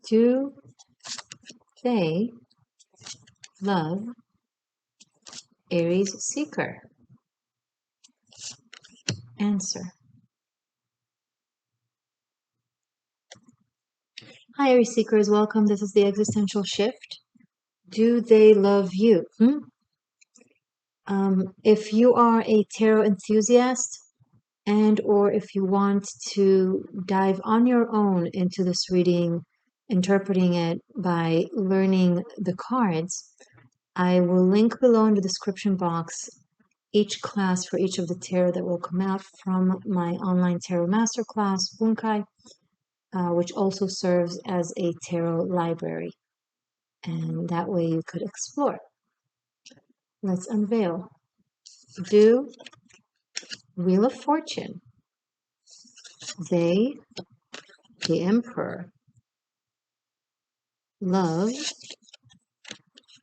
Do they love Aries seeker? Answer. Hi, Aries seekers. Welcome. This is the Existential Shift. Do they love you? If you are a tarot enthusiast and or if you want to dive on your own into this reading, interpreting it by learning the cards, I will link below in the description box each class for each of the tarot that will come out from my online tarot masterclass, 𝕿𝖎𝖊𝖑𝖘, which also serves as a tarot library. And that way you could explore. Let's unveil. Do Wheel of Fortune, they, the Emperor, love,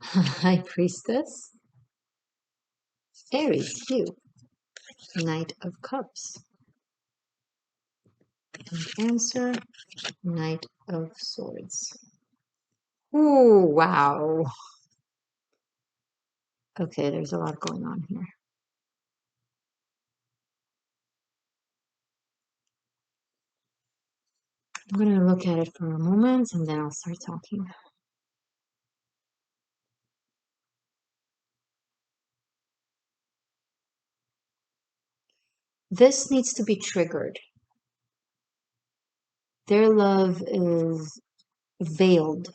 High Priestess, Aries, you, Knight of Cups, and answer, Knight of Swords. Ooh, wow. Okay, there's a lot going on here. I'm going to look at it for a moment and then I'll start talking. This needs to be triggered. Their love is veiled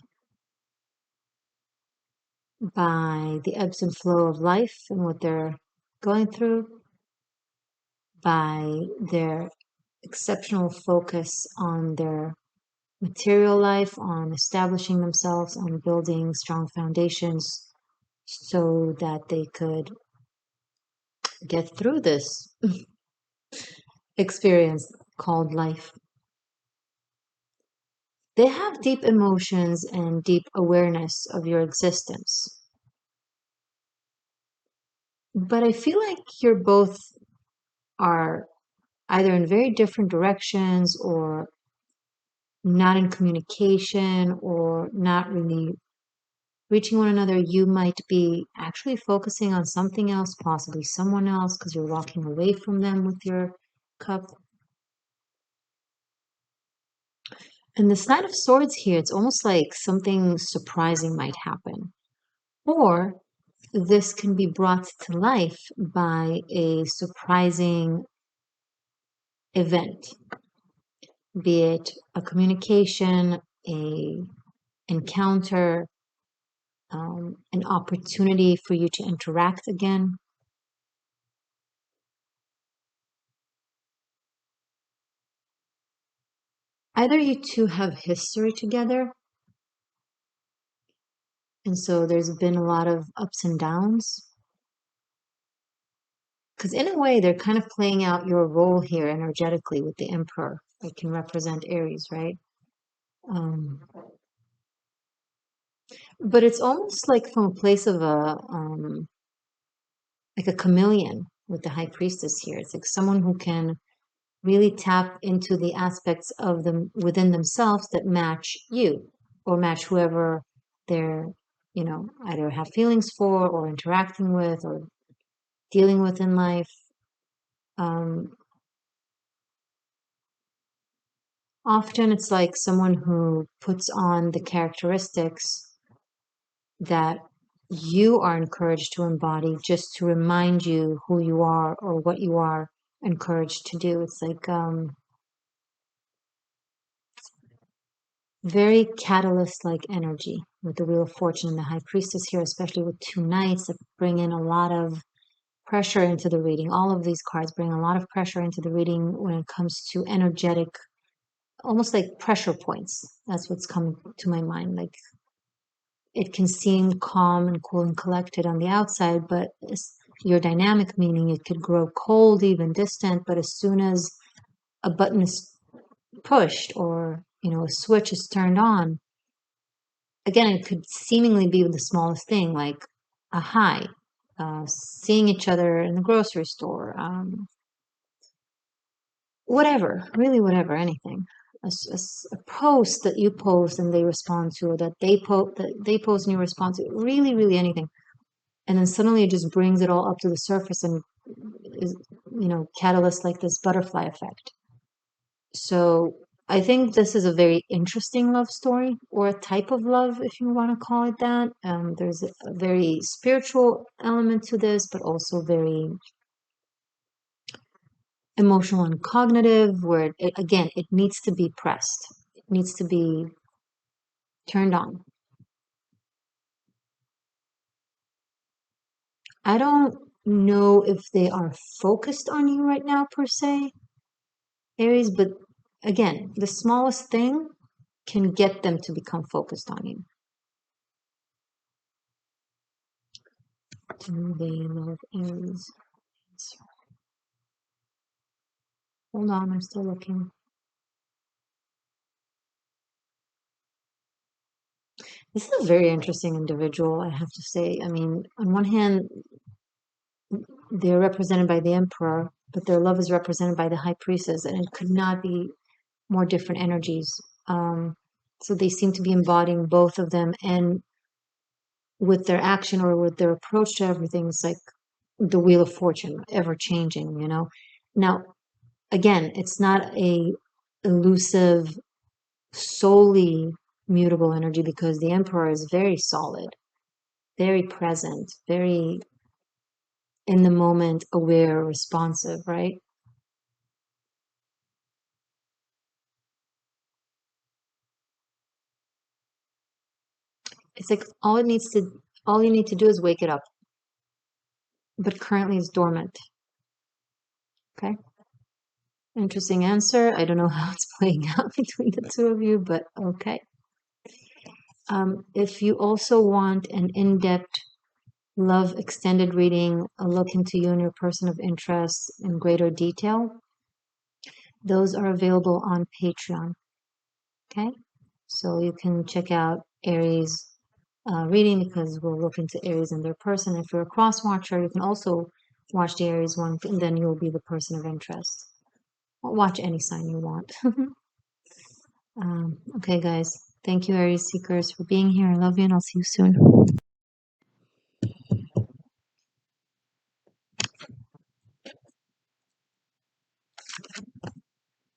by the ebbs and flow of life and what they're going through, by their exceptional focus on their material life, on establishing themselves, on building strong foundations so that they could get through this experience called life. They have deep emotions and deep awareness of your existence. But I feel like you're both are either in very different directions or not in communication or not really reaching one another. You might be actually focusing on something else, possibly someone else, because you're walking away from them with your cup. And this Knight of Swords here, it's almost like something surprising might happen. Or this can be brought to life by a surprising event, be it a communication, a encounter, an opportunity for you to interact again. Either you two have history together, and so there's been a lot of ups and downs. Because in a way, they're kind of playing out your role here energetically with the Emperor. It can represent Aries, right? But it's almost like from a place of like a chameleon with the High Priestess here. It's like someone who can really tap into the aspects of them within themselves that match you or match whoever they're, either have feelings for or interacting with or dealing with in life. Often it's like someone who puts on the characteristics that you are encouraged to embody just to remind you who you are or what you are encouraged to do. It's like very catalyst-like energy with the Wheel of Fortune and the High Priestess here, especially with two knights that bring in a lot of pressure into the reading. All of these cards bring a lot of pressure into the reading when it comes to energetic, almost like pressure points. That's what's coming to my mind. Like, it can seem calm and cool and collected on the outside, but your dynamic, meaning it could grow cold, even distant, but as soon as a button is pushed or a switch is turned on, again, it could seemingly be the smallest thing, like a hi, seeing each other in the grocery store, whatever, really whatever, anything. a post that you post and they respond to, or that they post and you respond to, really, really anything. And then suddenly it just brings it all up to the surface and is, catalyst like this butterfly effect. So I think this is a very interesting love story, or a type of love, if you want to call it that. There's a very spiritual element to this, but also very emotional and cognitive, where again, it needs to be pressed. It needs to be turned on. I don't know if they are focused on you right now per se, Aries, but again, the smallest thing can get them to become focused on you. Do they love Aries? Hold on, I'm still looking. This is a very interesting individual, I have to say. I mean, on one hand, they're represented by the Emperor, but their love is represented by the High Priestess, and it could not be more different energies. So they seem to be embodying both of them, and with their action or with their approach to everything, it's like the Wheel of Fortune, ever changing, Now, again, it's not a elusive, solely mutable energy, because the Emperor is very solid, very present, very in the moment, aware, responsive, right? It's like all you need to do is wake it up, but currently it's dormant. Okay. Interesting answer. I don't know how it's playing out between the two of you, but okay. If you also want an in-depth love extended reading, a look into you and your person of interest in greater detail, those are available on Patreon. Okay, so you can check out Aries reading, because we'll look into Aries and their person. If you're a cross watcher, you can also watch the Aries one, and then you'll be the person of interest. Or watch any sign you want. Okay, guys. Thank you, Aries seekers, for being here. I love you, and I'll see you soon.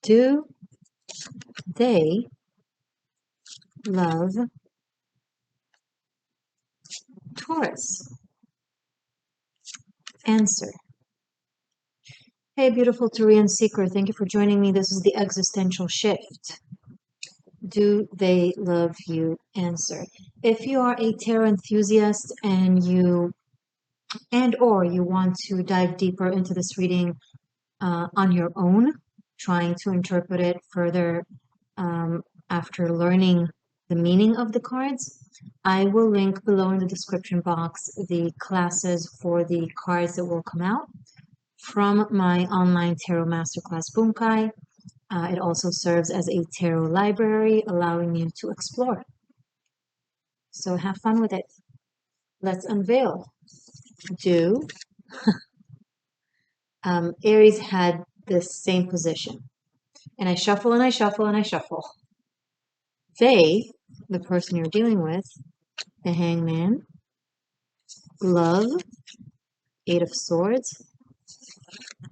Do they love Taurus? Answer. Hey, beautiful Taurian seeker. Thank you for joining me. This is the existential shift. Do they love you? Answer. If you are a tarot enthusiast and or you want to dive deeper into this reading on your own, trying to interpret it further after learning the meaning of the cards, I will link below in the description box the classes for the cards that will come out from my online tarot masterclass 𝕿𝖎𝖊𝖑𝖊𝖘. It also serves as a tarot library, allowing you to explore. So have fun with it. Let's unveil. Do Aries had this same position, and I shuffle and I shuffle and I shuffle. They, the person you're dealing with, the Hangman, love, 8 of Swords,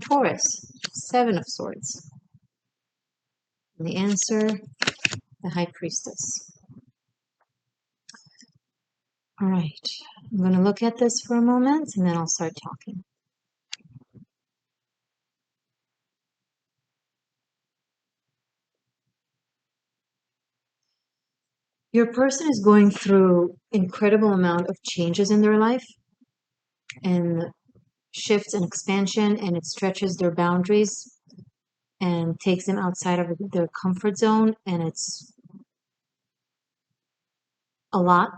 Taurus, 7 of Swords. And the answer, the High Priestess. All right, I'm going to look at this for a moment and then I'll start talking. Your person is going through incredible amount of changes in their life, and shifts and expansion, and it stretches their boundaries and takes them outside of their comfort zone, and it's a lot.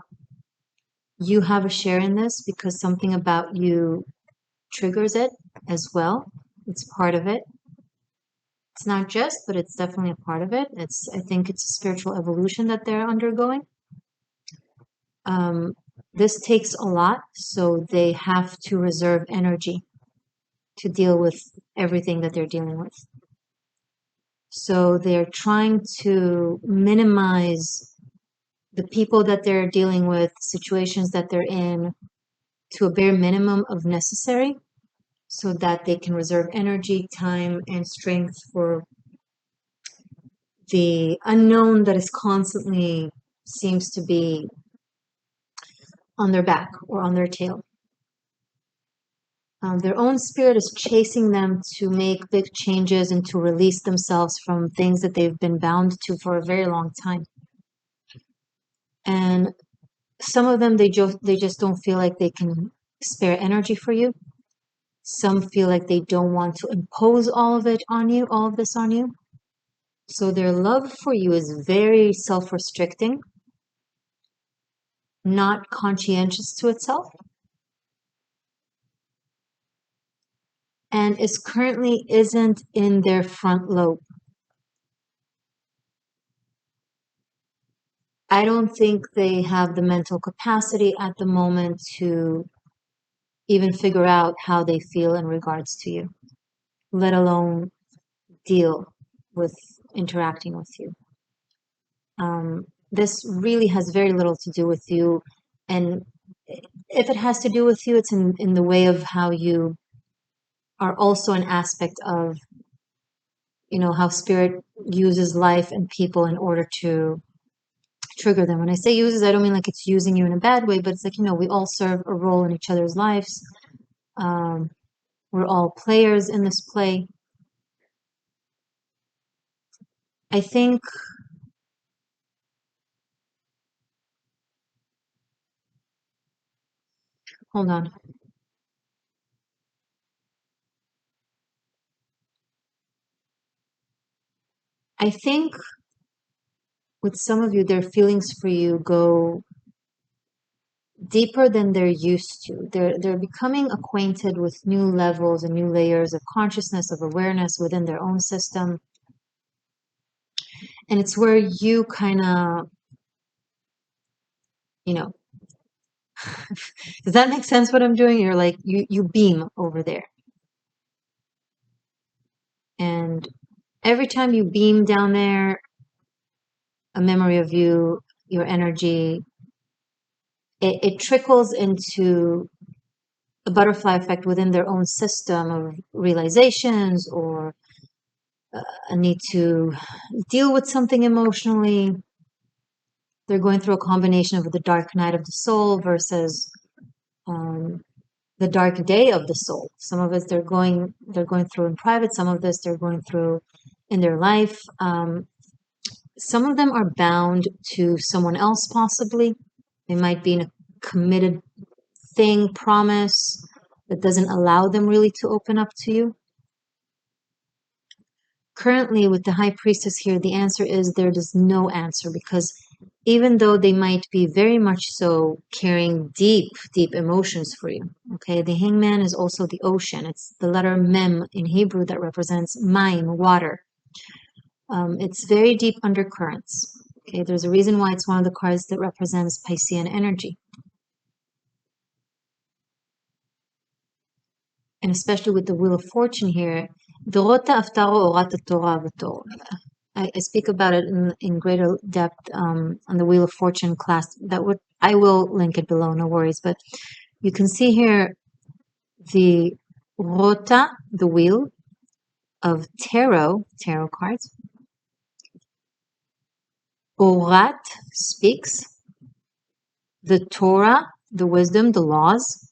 You have a share in this because something about you triggers it as well. It's part of it. It's not just, but it's definitely a part of it. I think it's a spiritual evolution that they're undergoing. This takes a lot, so they have to reserve energy to deal with everything that they're dealing with. So they're trying to minimize the people that they're dealing with, situations that they're in, to a bare minimum of necessary, so that they can reserve energy, time, and strength for the unknown that is constantly seems to be on their back or on their tail. Their own spirit is chasing them to make big changes and to release themselves from things that they've been bound to for a very long time. And some of them, they just don't feel like they can spare energy for you. Some feel like they don't want to impose all of it on you, all of this on you. So their love for you is very self-restricting, not conscientious to itself, and is currently isn't in their front lobe. I don't think they have the mental capacity at the moment to even figure out how they feel in regards to you, let alone deal with interacting with you. This really has very little to do with you, and if it has to do with you, it's in the way of how you are also an aspect of, how spirit uses life and people in order to trigger them. When I say uses, I don't mean like it's using you in a bad way, but it's like, we all serve a role in each other's lives. We're all players in this play. I think, hold on. I think with some of you, their feelings for you go deeper than they're used to. They're becoming acquainted with new levels and new layers of consciousness, of awareness within their own system. And it's where you kind of, does that make sense what I'm doing? You're like, you beam over there. And every time you beam down there, a memory of you, your energy, it trickles into a butterfly effect within their own system of realizations, or a need to deal with something emotionally. They're going through a combination of the dark night of the soul versus the dark day of the soul. Some of it they're going through in private. Some of this they're going through in their life. Some of them are bound to someone else, possibly. They might be in a committed thing, promise, that doesn't allow them really to open up to you. Currently, with the High Priestess here, the answer is there is no answer, because even though they might be very much so carrying deep, deep emotions for you, okay, the Hangman is also the ocean. It's the letter Mem in Hebrew that represents Mayim, water. It's very deep undercurrents. Okay, there's a reason why it's one of the cards that represents Piscean energy. And especially with the Wheel of Fortune here, I speak about it in greater depth on the Wheel of Fortune class. I will link it below, no worries. But you can see here the Rota, the wheel of tarot cards. Orat speaks. The Torah, the wisdom, the laws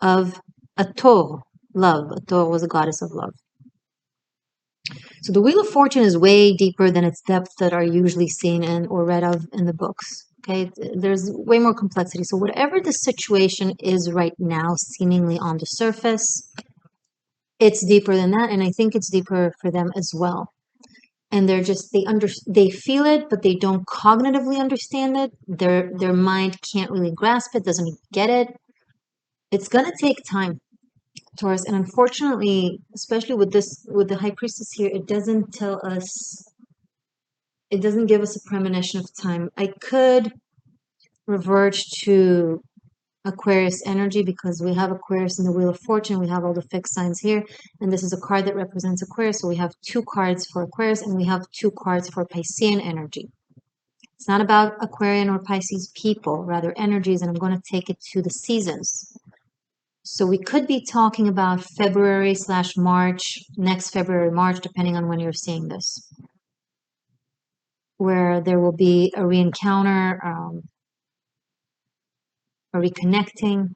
of Ator, love. Ator was a goddess of love. So the Wheel of Fortune is way deeper than its depths that are usually seen in or read of in the books. Okay, there's way more complexity. So whatever the situation is right now, seemingly on the surface, it's deeper than that, and I think it's deeper for them as well. And they feel it, but they don't cognitively understand it. Their mind can't really grasp it, doesn't get it. It's gonna take time, Taurus, and unfortunately, especially with the High Priestess here, it doesn't give us a premonition of time. I could revert to Aquarius energy, because we have Aquarius in the Wheel of Fortune. We have all the fixed signs here, and this is a card that represents Aquarius. So we have 2 cards for Aquarius, and we have 2 cards for Piscean energy. It's not about Aquarian or Pisces people, rather energies, and I'm going to take it to the seasons. So we could be talking about February/March, next February, March, depending on when you're seeing this, where there will be a re-encounter, a reconnecting.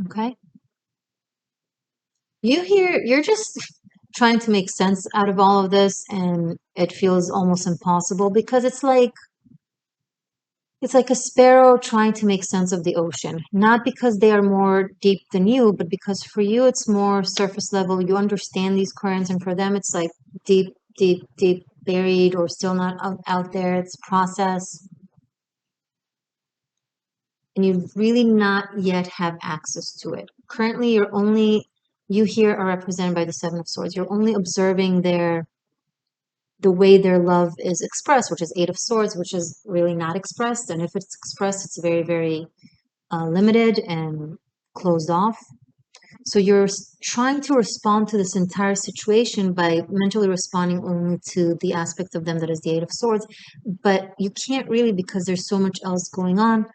Okay. You're just trying to make sense out of all of this, and it feels almost impossible because it's like a sparrow trying to make sense of the ocean. Not because they are more deep than you, but because for you it's more surface level. You understand these currents, and for them it's like deep, deep, deep buried, or still not out there. It's process. And you really not yet have access to it. Currently, you here are represented by the Seven of Swords. You're only observing the way their love is expressed, which is Eight of Swords, which is really not expressed. And if it's expressed, it's very, very limited and closed off. So you're trying to respond to this entire situation by mentally responding only to the aspect of them that is the Eight of Swords. But you can't really, because there's so much else going on.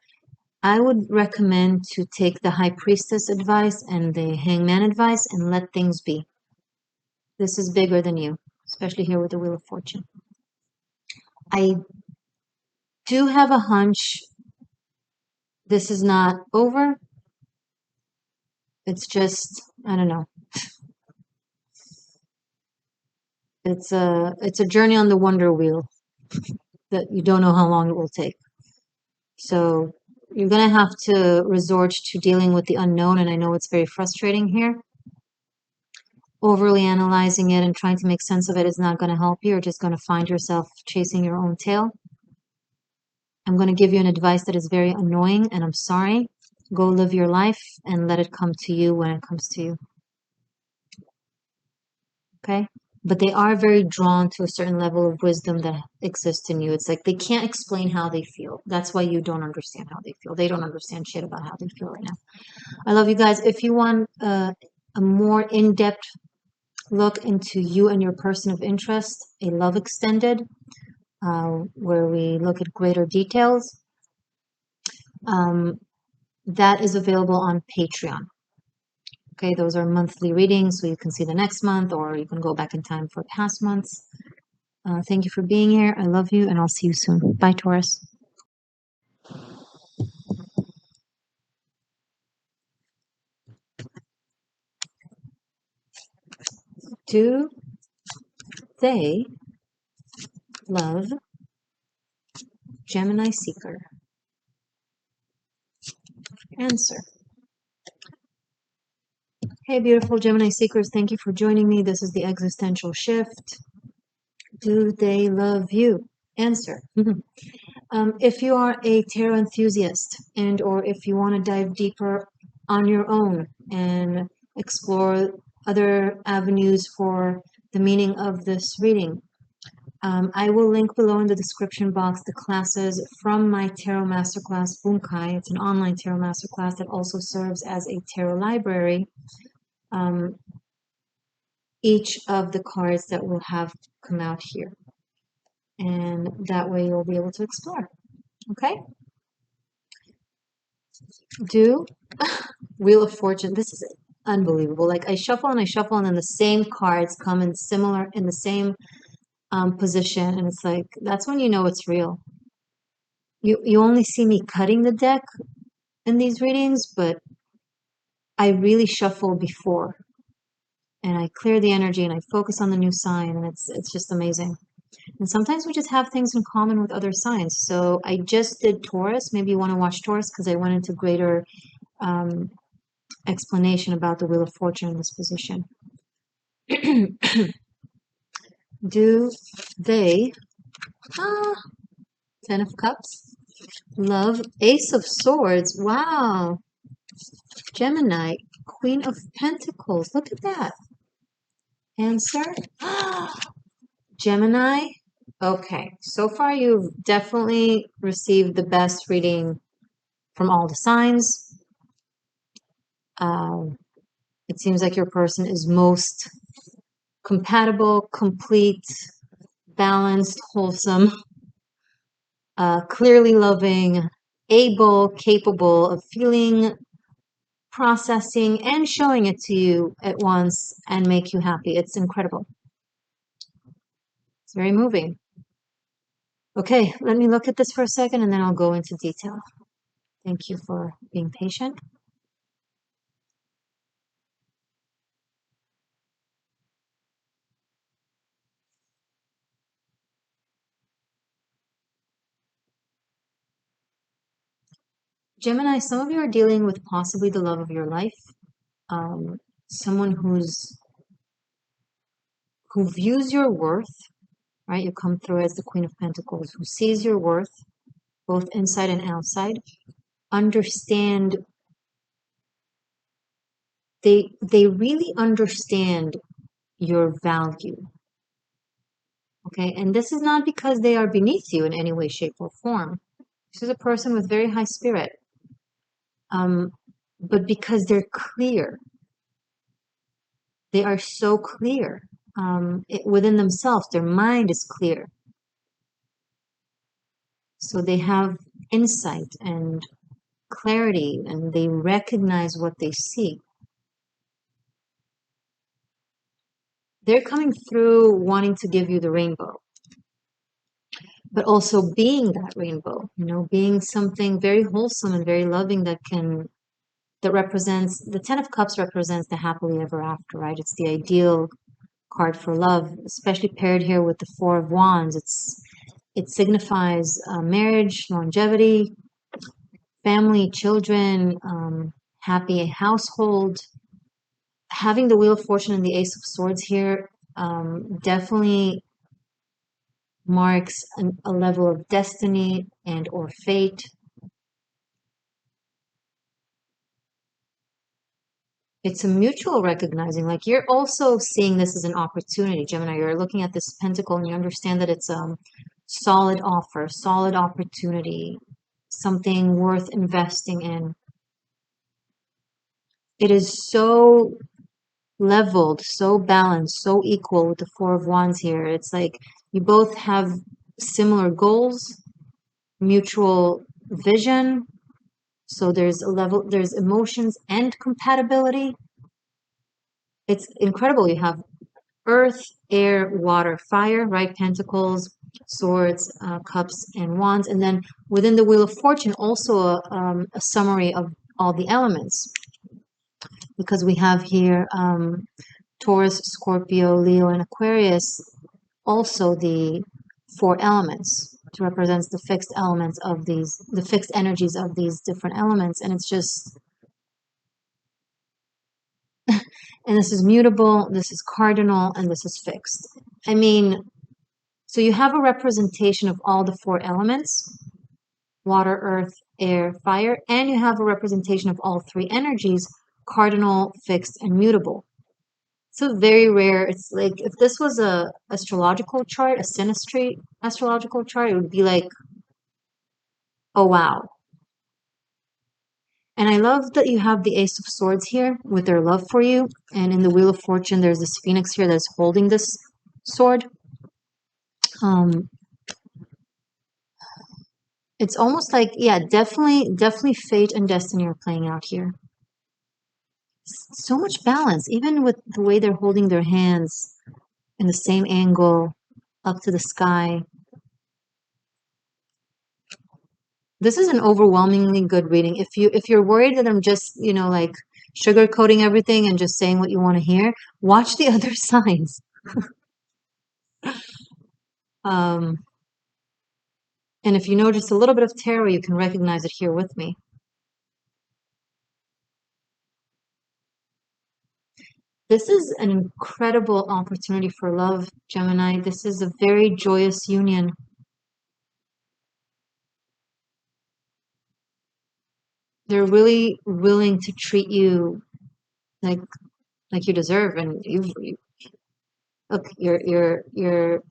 I would recommend to take the High Priestess advice and the Hangman advice and let things be. This is bigger than you, especially here with the Wheel of Fortune. I do have a hunch this is not over. It's just, I don't know. It's a journey on the Wonder Wheel that you don't know how long it will take. So you're going to have to resort to dealing with the unknown, and I know it's very frustrating here. Overly analyzing it and trying to make sense of it is not going to help you. You're just going to find yourself chasing your own tail. I'm going to give you an advice that is very annoying, and I'm sorry. Go live your life and let it come to you when it comes to you. Okay? But they are very drawn to a certain level of wisdom that exists in you. It's like they can't explain how they feel. That's why you don't understand how they feel. They don't understand shit about how they feel right now. I love you guys. If you want a more in-depth look into you and your person of interest, a love extended, where we look at greater details, that is available on Patreon. Okay, those are monthly readings, so you can see the next month, or you can go back in time for past months. Thank you for being here. I love you, and I'll see you soon. Bye, Taurus. Do they love Gemini Seeker? Answer. Hey, beautiful Gemini Seekers. Thank you for joining me. This is the Existential Shift. Do they love you? Answer. If you are a tarot enthusiast and or if you want to dive deeper on your own and explore other avenues for the meaning of this reading, I will link below in the description box the classes from my tarot masterclass, 𝕿𝖎𝖊𝖑𝖘𝖊𝖑. It's an online tarot masterclass that also serves as a tarot library. Each of the cards that will have come out here. And that way you'll be able to explore. Okay? Do Wheel of Fortune. This is unbelievable. Like I shuffle, and then the same cards come in the same position, and it's like that's when you know it's real. You only see me cutting the deck in these readings, but I really shuffle before, and I clear the energy, and I focus on the new sign, and it's just amazing. And sometimes we just have things in common with other signs. So I just did Taurus. Maybe you want to watch Taurus because I went into greater explanation about the Wheel of Fortune in this position. Do they, Ten of Cups, love Ace of Swords? Wow. Gemini, Queen of Pentacles. Look at that. Answer. Gemini. Okay, so far you've definitely received the best reading from all the signs. It seems like your person is most compatible, complete, balanced, wholesome, clearly loving, able, capable of feeling, processing, and showing it to you at once and make you happy. It's incredible. It's very moving. Okay, let me look at this for a second and then I'll go into detail. Thank you for being patient. Gemini, some of you are dealing with possibly the love of your life. Someone who views your worth, right? You come through as the Queen of Pentacles, who sees your worth, both inside and outside, understand, they really understand your value. Okay, and this is not because they are beneath you in any way, shape, or form. This is a person with very high spirit. But because they're clear. They are so clear within themselves. Their mind is clear. So they have insight and clarity, and they recognize what they see. They're coming through wanting to give you the rainbow, but also being that rainbow, you know, being something very wholesome and very loving that represents, the Ten of Cups represents the happily ever after, right? It's the ideal card for love, especially paired here with the Four of Wands. It signifies marriage, longevity, family, children, happy household. Having the Wheel of Fortune and the Ace of Swords here definitely marks a level of destiny and or fate. It's a mutual recognizing, like you're also seeing this as an opportunity, Gemini. You're looking at this pentacle and you understand that it's a solid offer, solid opportunity, something worth investing in. It is so leveled, so balanced, so equal with the Four of Wands here. It's like you both have similar goals, mutual vision. So there's there's emotions and compatibility. It's incredible. You have earth, air, water, fire, right? Pentacles, swords, cups, and wands. And then within the Wheel of Fortune, also a summary of all the elements. Because we have here Taurus, Scorpio, Leo, and Aquarius, also the four elements, to represent the fixed elements of these, the fixed energies of these different elements. And it's just, and this is mutable, this is cardinal, and this is fixed. I mean, so you have a representation of all the four elements, water, earth, air, fire, and you have a representation of all three energies, cardinal, fixed, and mutable. So very rare. It's like if this was a astrological chart, a synastry astrological chart, it would be like, oh wow. And I love that you have the Ace of Swords here with their love for you. And in the Wheel of Fortune, there's this phoenix here that's holding this sword. It's almost like, yeah, definitely fate and destiny are playing out here. So much balance, even with the way they're holding their hands in the same angle up to the sky. This is an overwhelmingly good reading. If you're worried that I'm just, you know, like sugarcoating everything and just saying what you want to hear, watch the other signs. And if you know just a little bit of tarot, you can recognize it here with me. This is an incredible opportunity for love, Gemini. This is a very joyous union. They're really willing to treat you like you deserve, and look, you're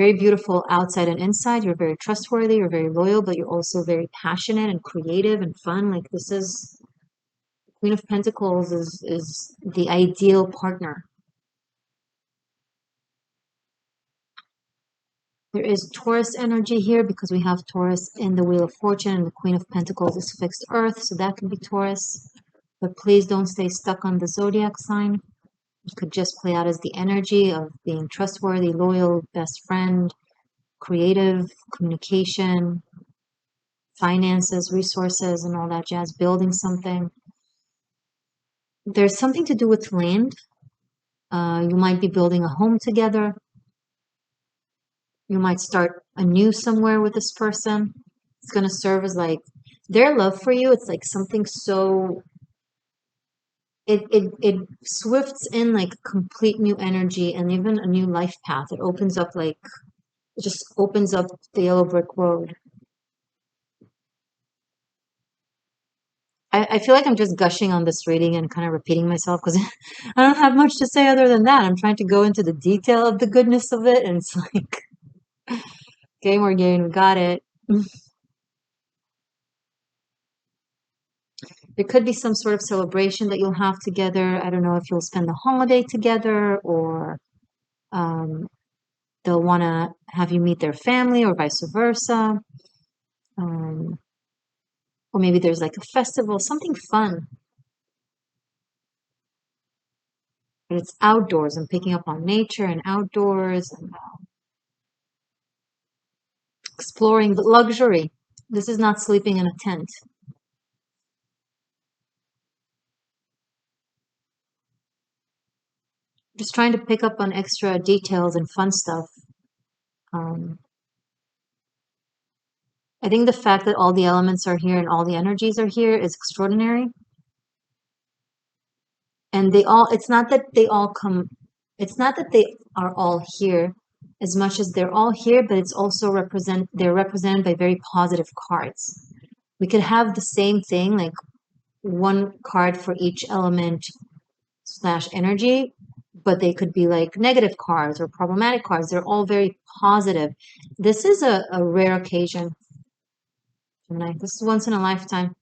very beautiful outside and inside. You're very trustworthy, you're very loyal, but you're also very passionate and creative and fun. Like this is Queen of Pentacles is the ideal partner. There is Taurus energy here because we have Taurus in the Wheel of Fortune and the Queen of Pentacles is fixed Earth, so that could be Taurus. But please don't stay stuck on the zodiac sign. It could just play out as the energy of being trustworthy, loyal, best friend, creative, communication, finances, resources, and all that jazz, building something. There's something to do with land. You might be building a home together. You might start anew somewhere with this person. It's going to serve as like their love for you. It's like something so it swifts in like complete new energy and even a new life path. It opens up like it just opens up the yellow brick road. I feel like I'm just gushing on this reading and kind of repeating myself because I don't have much to say other than that. I'm trying to go into the detail of the goodness of it, and it's like, okay, Morgan, we got it. There could be some sort of celebration that you'll have together. I don't know if you'll spend the holiday together or they'll want to have you meet their family or vice versa. Or maybe there's like a festival, something fun. But it's outdoors and picking up on nature and outdoors and exploring the luxury. This is not sleeping in a tent. Just trying to pick up on extra details and fun stuff. I think the fact that all the elements are here and all the energies are here is extraordinary. And it's not that they all come, it's not that they are all here as much as they're all here, but it's also they're represented by very positive cards. We could have the same thing, like one card for each element / energy, but they could be like negative cards or problematic cards. They're all very positive. This is a rare occasion. Gemini. This is once in a lifetime.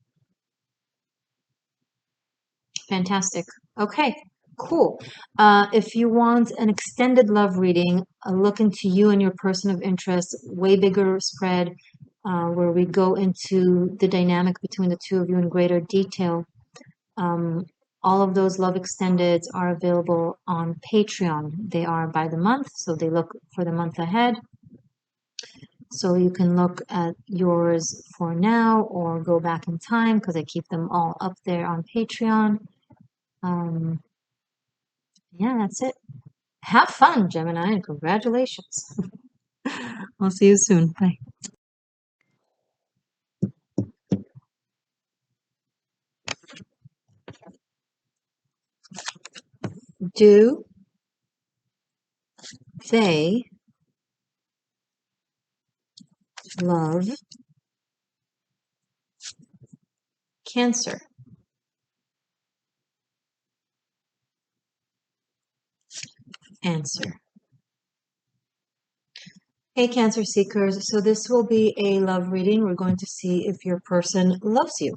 Fantastic. Okay, cool. If you want an extended love reading, a look into you and your person of interest, way bigger spread, where we go into the dynamic between the two of you in greater detail. All of those love extendeds are available on Patreon. They are by the month, so they look for the month ahead. So you can look at yours for now or go back in time because I keep them all up there on Patreon. Yeah, that's it. Have fun, Gemini, and congratulations. I'll see you soon. Bye. Do they love Cancer? Answer. Hey, Cancer seekers. So this will be a love reading. We're going to see if your person loves you.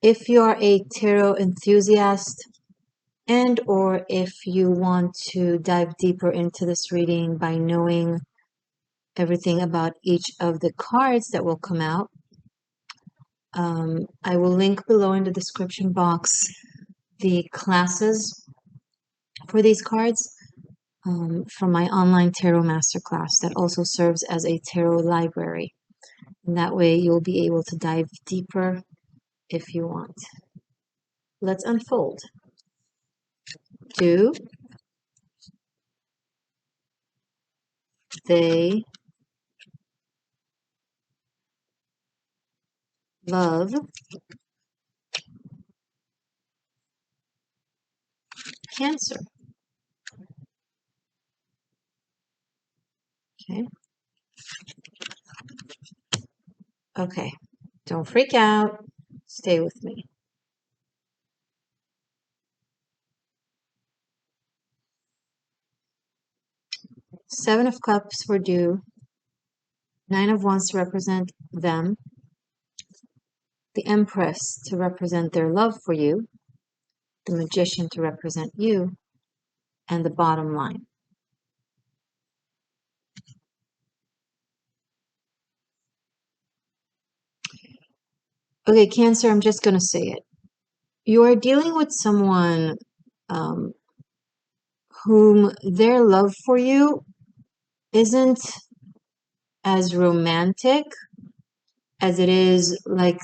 If you are a tarot enthusiast and or if you want to dive deeper into this reading by knowing everything about each of the cards that will come out, I will link below in the description box the classes for these cards from my online tarot masterclass that also serves as a tarot library. And that way you'll be able to dive deeper if you want. Let's unfold. Do they love Cancer? Okay. Okay. Don't freak out. Stay with me. Seven of Cups for you, Nine of Wands to represent them, the Empress to represent their love for you, the Magician to represent you, and the bottom line. Okay, Cancer, I'm just going to say it. You are dealing with someone whom their love for you isn't as romantic as it is like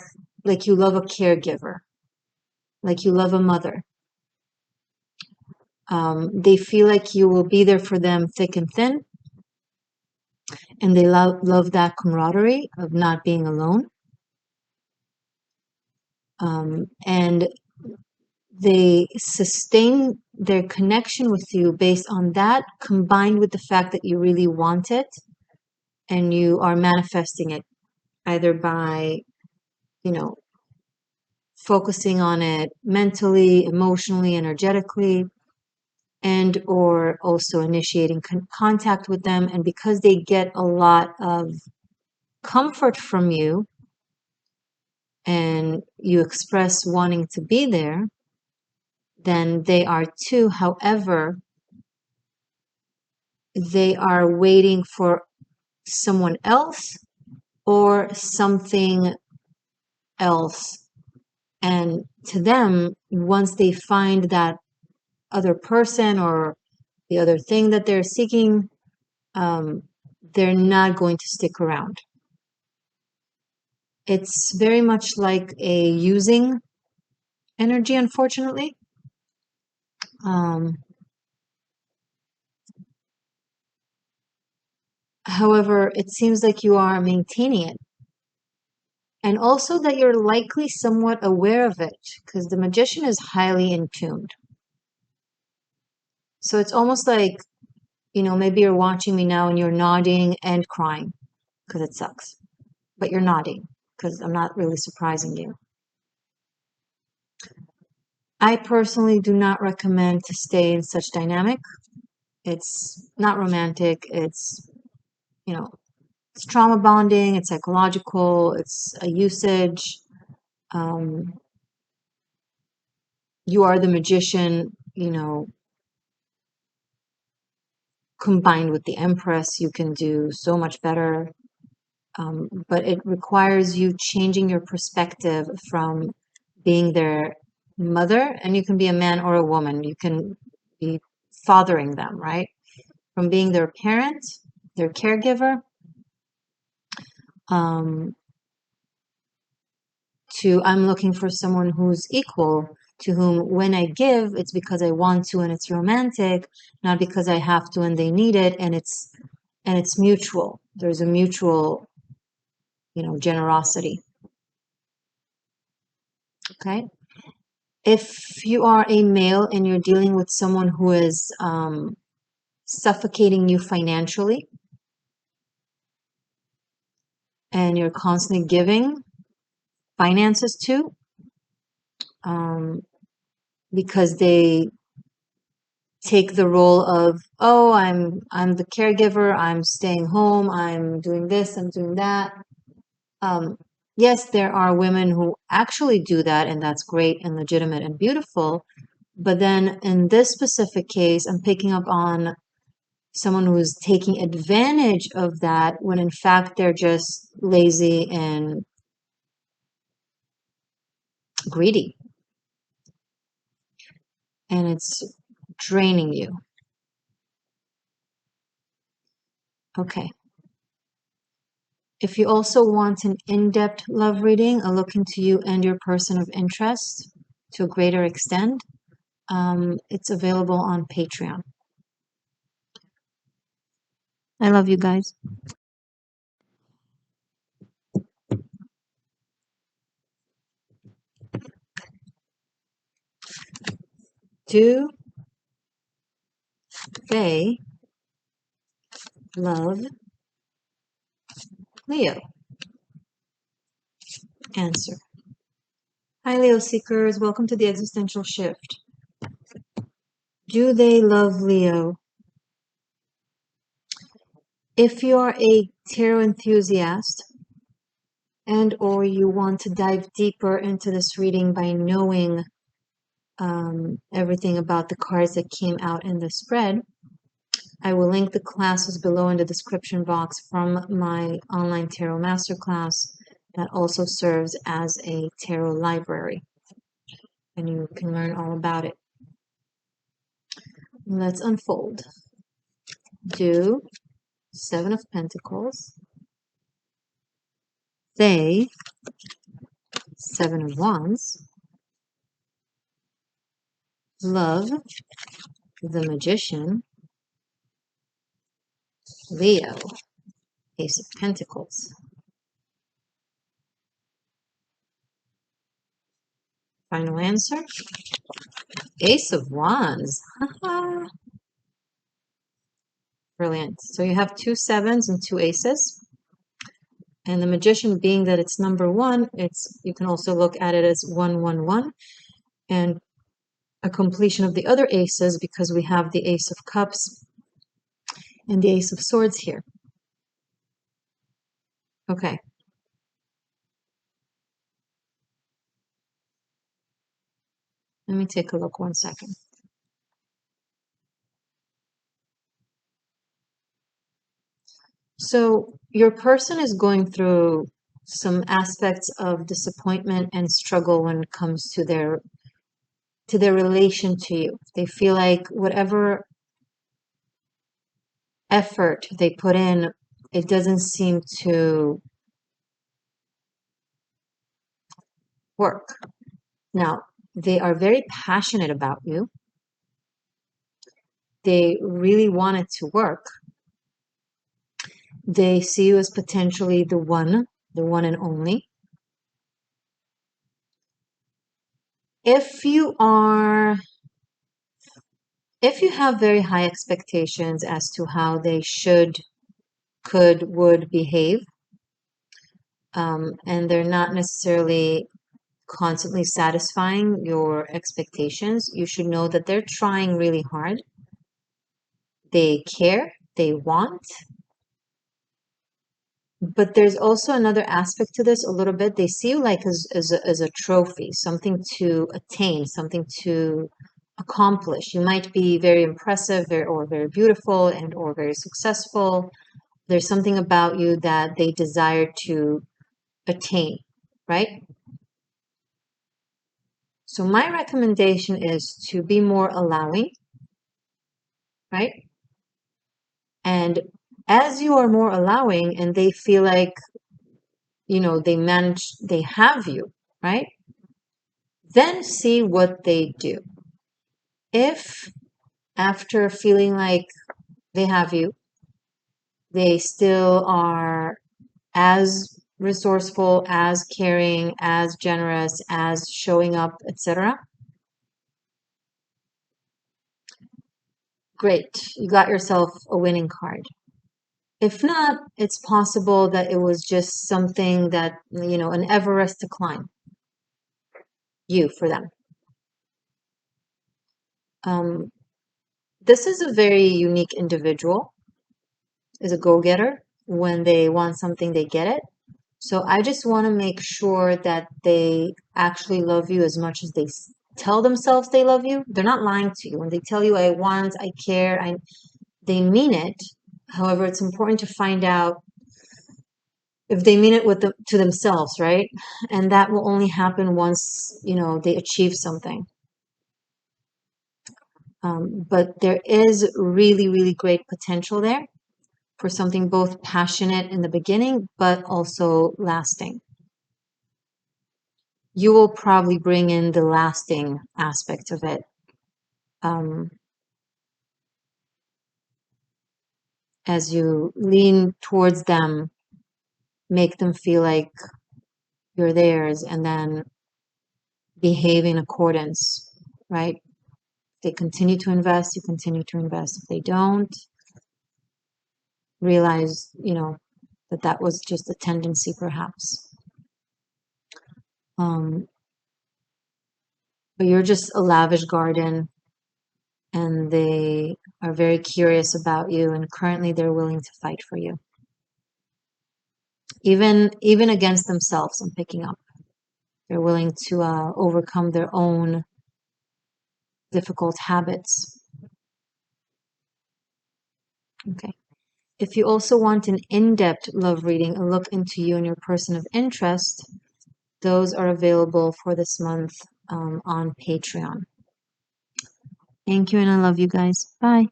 you love a caregiver, like you love a mother. They feel like you will be there for them thick and thin, and they love that camaraderie of not being alone. And they sustain their connection with you based on that, combined with the fact that you really want it and you are manifesting it either by, focusing on it mentally, emotionally, energetically, and or also initiating contact with them. And because they get a lot of comfort from you and you express wanting to be there, then they are too. However, they are waiting for someone else or something else. And to them, once they find that other person or the other thing that they're seeking, they're not going to stick around. It's very much like a using energy, unfortunately. However, it seems like you are maintaining it. And also that you're likely somewhat aware of it, because the Magician is highly in tuned. So it's almost like, maybe you're watching me now and you're nodding and crying because it sucks. But you're nodding because I'm not really surprising you. I personally do not recommend to stay in such dynamic. It's not romantic. It's, it's trauma bonding. It's psychological. It's a usage. You are the Magician, combined with the Empress, you can do so much better. But it requires you changing your perspective from being their mother, and you can be a man or a woman. You can be fathering them, right? From being their parent, their caregiver, to I'm looking for someone who's equal, to whom when I give, it's because I want to and it's romantic, not because I have to and they need it, and it's mutual. There's a mutual, generosity. Okay? If you are a male and you're dealing with someone who is suffocating you financially, and you're constantly giving finances to, because they take the role of, oh, I'm the caregiver, I'm staying home, I'm doing this, I'm doing that. Yes, there are women who actually do that, and that's great and legitimate and beautiful. But then in this specific case, I'm picking up on someone who's taking advantage of that when in fact they're just lazy and greedy. And it's draining you. Okay. If you also want an in-depth love reading, a look into you and your person of interest to a greater extent, it's available on Patreon. I love you guys. Do they love Leo? Answer. Hi, Leo seekers. Welcome to the Existential Shift. Do they love Leo? If you're a tarot enthusiast and or you want to dive deeper into this reading by knowing everything about the cards that came out in the spread, I will link the classes below in the description box from my online tarot masterclass that also serves as a tarot library, and you can learn all about it. Let's unfold. Do Seven of Pentacles, they Seven of Wands, Love, the Magician, Leo, Ace of Pentacles. Final answer, Ace of Wands. Brilliant. So you have 2 sevens and 2 aces. And the Magician, being that it's number 1, you can also look at it as 111, and a completion of the other aces because we have the Ace of Cups and the Ace of Swords here. Okay. Let me take a look 1 second. So your person is going through some aspects of disappointment and struggle when it comes to their relation to you. They feel like whatever effort they put in, it doesn't seem to work. Now, they are very passionate about you. They really want it to work. They see you as potentially the one and only. If you have very high expectations as to how they should, could, would behave, and they're not necessarily constantly satisfying your expectations, you should know that they're trying really hard. They care, they want, but there's also another aspect to this a little bit. They see you like as a trophy, something to attain, something to accomplish. You might be very impressive or very beautiful and or very successful. There's something about you that they desire to attain, right? So my recommendation is to be more allowing, right? And as you are more allowing and they feel like, they have you, right? Then see what they do. If after feeling like they have you, they still are as resourceful, as caring, as generous, as showing up, etc., great, you got yourself a winning card. If not, it's possible that it was just something that, an Everest to climb, for them. This is a very unique individual, is a go-getter. When they want something, they get it. So I just want to make sure that they actually love you as much as they tell themselves they love you. They're not lying to you. When they tell you, I want, I care, they mean it. However, it's important to find out if they mean it to themselves, right? And that will only happen once, they achieve something. But there is really, really great potential there for something both passionate in the beginning, but also lasting. You will probably bring in the lasting aspect of it. As you lean towards them, make them feel like you're theirs, and then behave in accordance, right? If they continue to invest, you continue to invest. If they don't, realize, that was just a tendency perhaps. But you're just a lavish garden, and they are very curious about you, and currently they're willing to fight for you. Even against themselves, I'm picking up. They're willing to overcome their own difficult habits. Okay. If you also want an in-depth love reading, a look into you and your person of interest, those are available for this month on Patreon. Thank you, and I love you guys. Bye.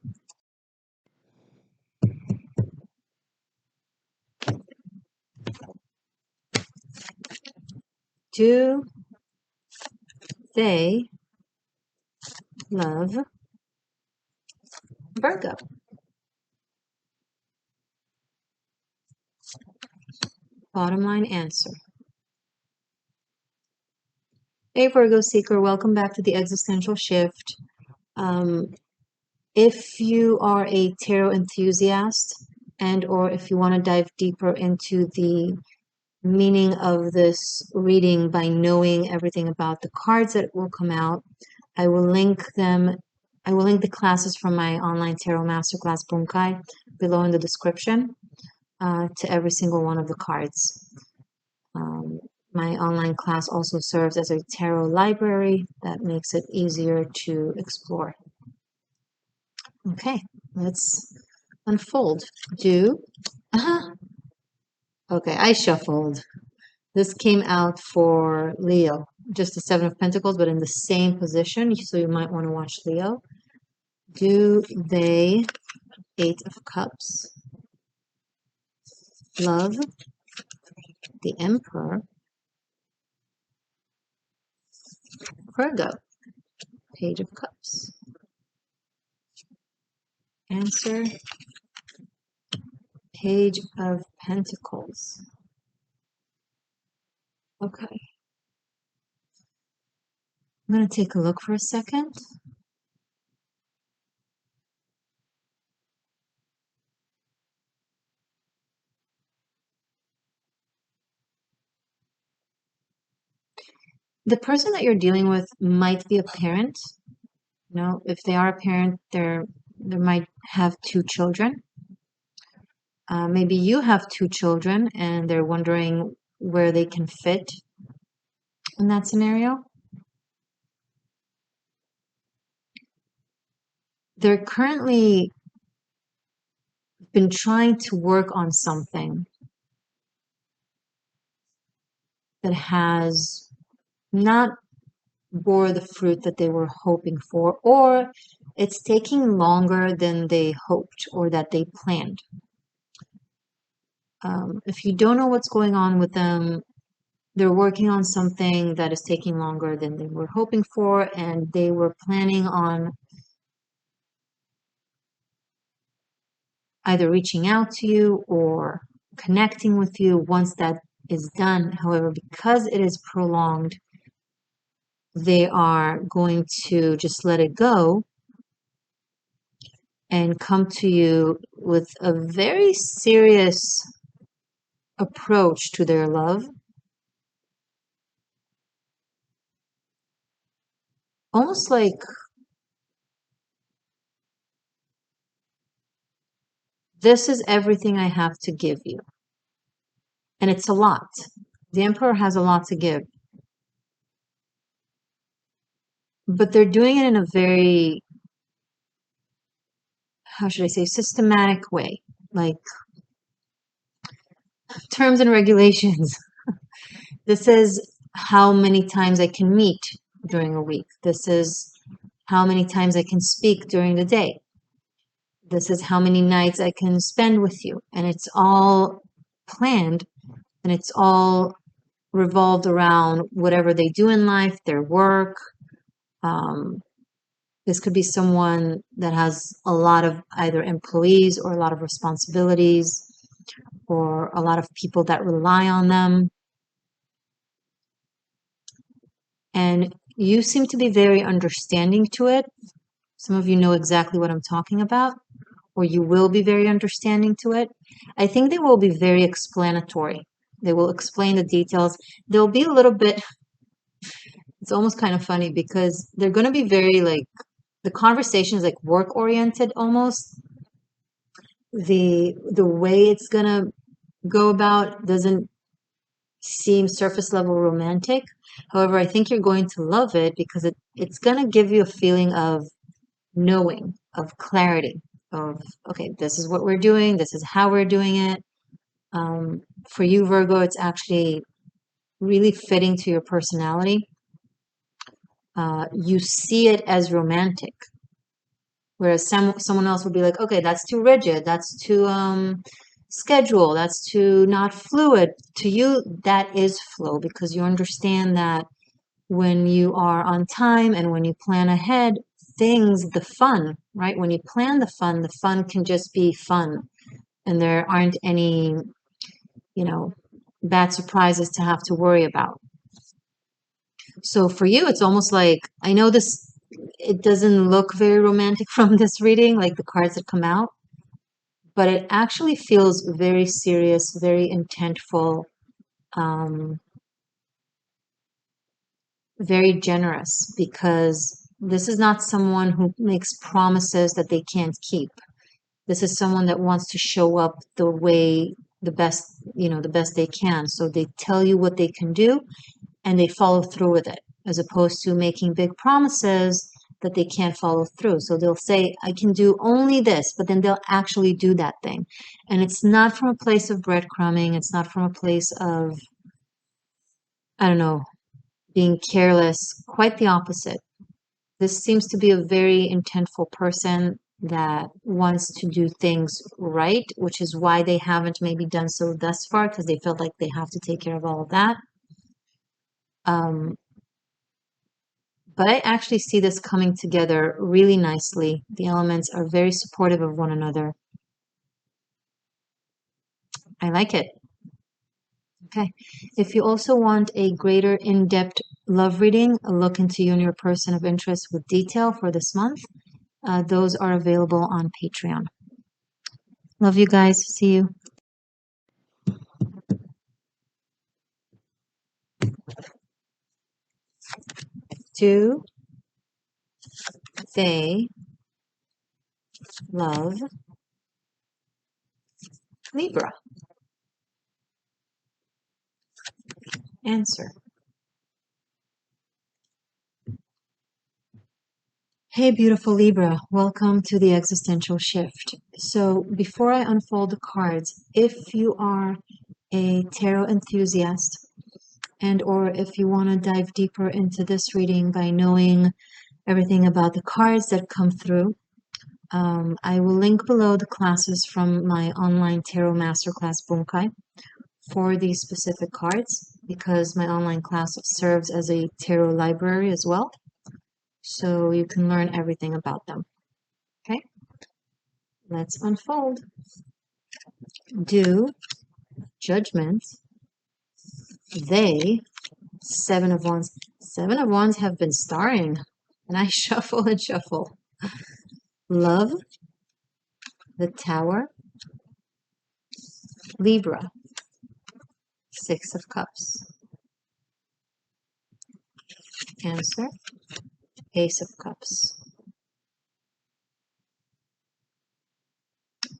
Do they love Virgo? Bottom line answer. Hey, Virgo seeker, welcome back to the Existential Shift. If you are a tarot enthusiast, and or if you want to dive deeper into the meaning of this reading by knowing everything about the cards that will come out, I will link the classes from my online tarot masterclass 𝕿𝖎𝖊𝖑𝖘 below in the description to every single one of the cards. My online class also serves as a tarot library that makes it easier to explore. Okay, let's unfold. Okay, I shuffled. This came out for Leo, just the Seven of Pentacles, but in the same position, so you might want to watch Leo. Do they, Eight of Cups, love the Emperor, Virgo, Page of Cups? Answer, Page of Pentacles. Okay. I'm going to take a look for a second. The person that you're dealing with might be a parent. You know, if they are a parent, they might have two children. Maybe you have two children and they're wondering where they can fit in that scenario. They're currently been trying to work on something that has not bore the fruit that they were hoping for, or it's taking longer than they hoped or that they planned. If you don't know what's going on with them, they're working on something that is taking longer than they were hoping for, and they were planning on either reaching out to you or connecting with you once that is done. However, because it is prolonged, they are going to just let it go and come to you with a very serious approach to their love. Almost like this is everything I have to give you. And it's a lot. The Emperor has a lot to give. But they're doing it in a very, how should I say, systematic way. Like terms and regulations. This is how many times I can meet during a week. This is how many times I can speak during the day. This is how many nights I can spend with you. And it's all planned and it's all revolved around whatever they do in life, their work. This could be someone that has a lot of either employees or a lot of responsibilities or a lot of people that rely on them. And you seem to be very understanding to it. Some of you know exactly what I'm talking about, or you will be very understanding to it. I think they will be very explanatory. They will explain the details. They'll be a little bit, it's almost kind of funny because they're going to be very like the conversation is like work oriented almost. The way it's gonna go about doesn't seem surface level romantic. However, I think you're going to love it because it's gonna give you a feeling of knowing, of clarity, of okay, this is what we're doing, this is how we're doing it. For you, Virgo, it's actually really fitting to your personality. You see it as romantic, whereas someone else would be like, okay, that's too rigid, that's too schedule, that's too not fluid. To you, that is flow because you understand that when you are on time and when you plan ahead, things, the fun, right? When you plan the fun can just be fun, and there aren't any, bad surprises to have to worry about. So for you, it's almost like, I know it doesn't look very romantic from this reading, like the cards that come out, but it actually feels very serious, very intentful, um, very generous, because this is not someone who makes promises that they can't keep. This is someone that wants to show up the best, the best they can. So they tell you what they can do and they follow through with it, as opposed to making big promises that they can't follow through. So they'll say, I can do only this, but then they'll actually do that thing. And it's not from a place of breadcrumbing. It's not from a place of, I don't know, being careless. Quite the opposite. This seems to be a very intentful person that wants to do things right, which is why they haven't maybe done so thus far, because they felt like they have to take care of all of that. But I actually see this coming together really nicely. The elements are very supportive of one another. I like it. Okay. If you also want a greater in-depth love reading, a look into you and your person of interest with detail for this month, those are available on Patreon. Love you guys. See you. Do they love Libra? Answer. Hey, beautiful Libra. Welcome to the Existential Shift. So before I unfold the cards, if you are a tarot enthusiast and or if you want to dive deeper into this reading by knowing everything about the cards that come through, I will link below the classes from my online tarot masterclass Bunkai for these specific cards, because my online class serves as a tarot library as well, so you can learn everything about them. Okay, let's unfold. Do judgment they, Seven of Wands. Seven of Wands have been starring, and I shuffle and shuffle. Love, the Tower, Libra, Six of Cups, Cancer, Ace of Cups.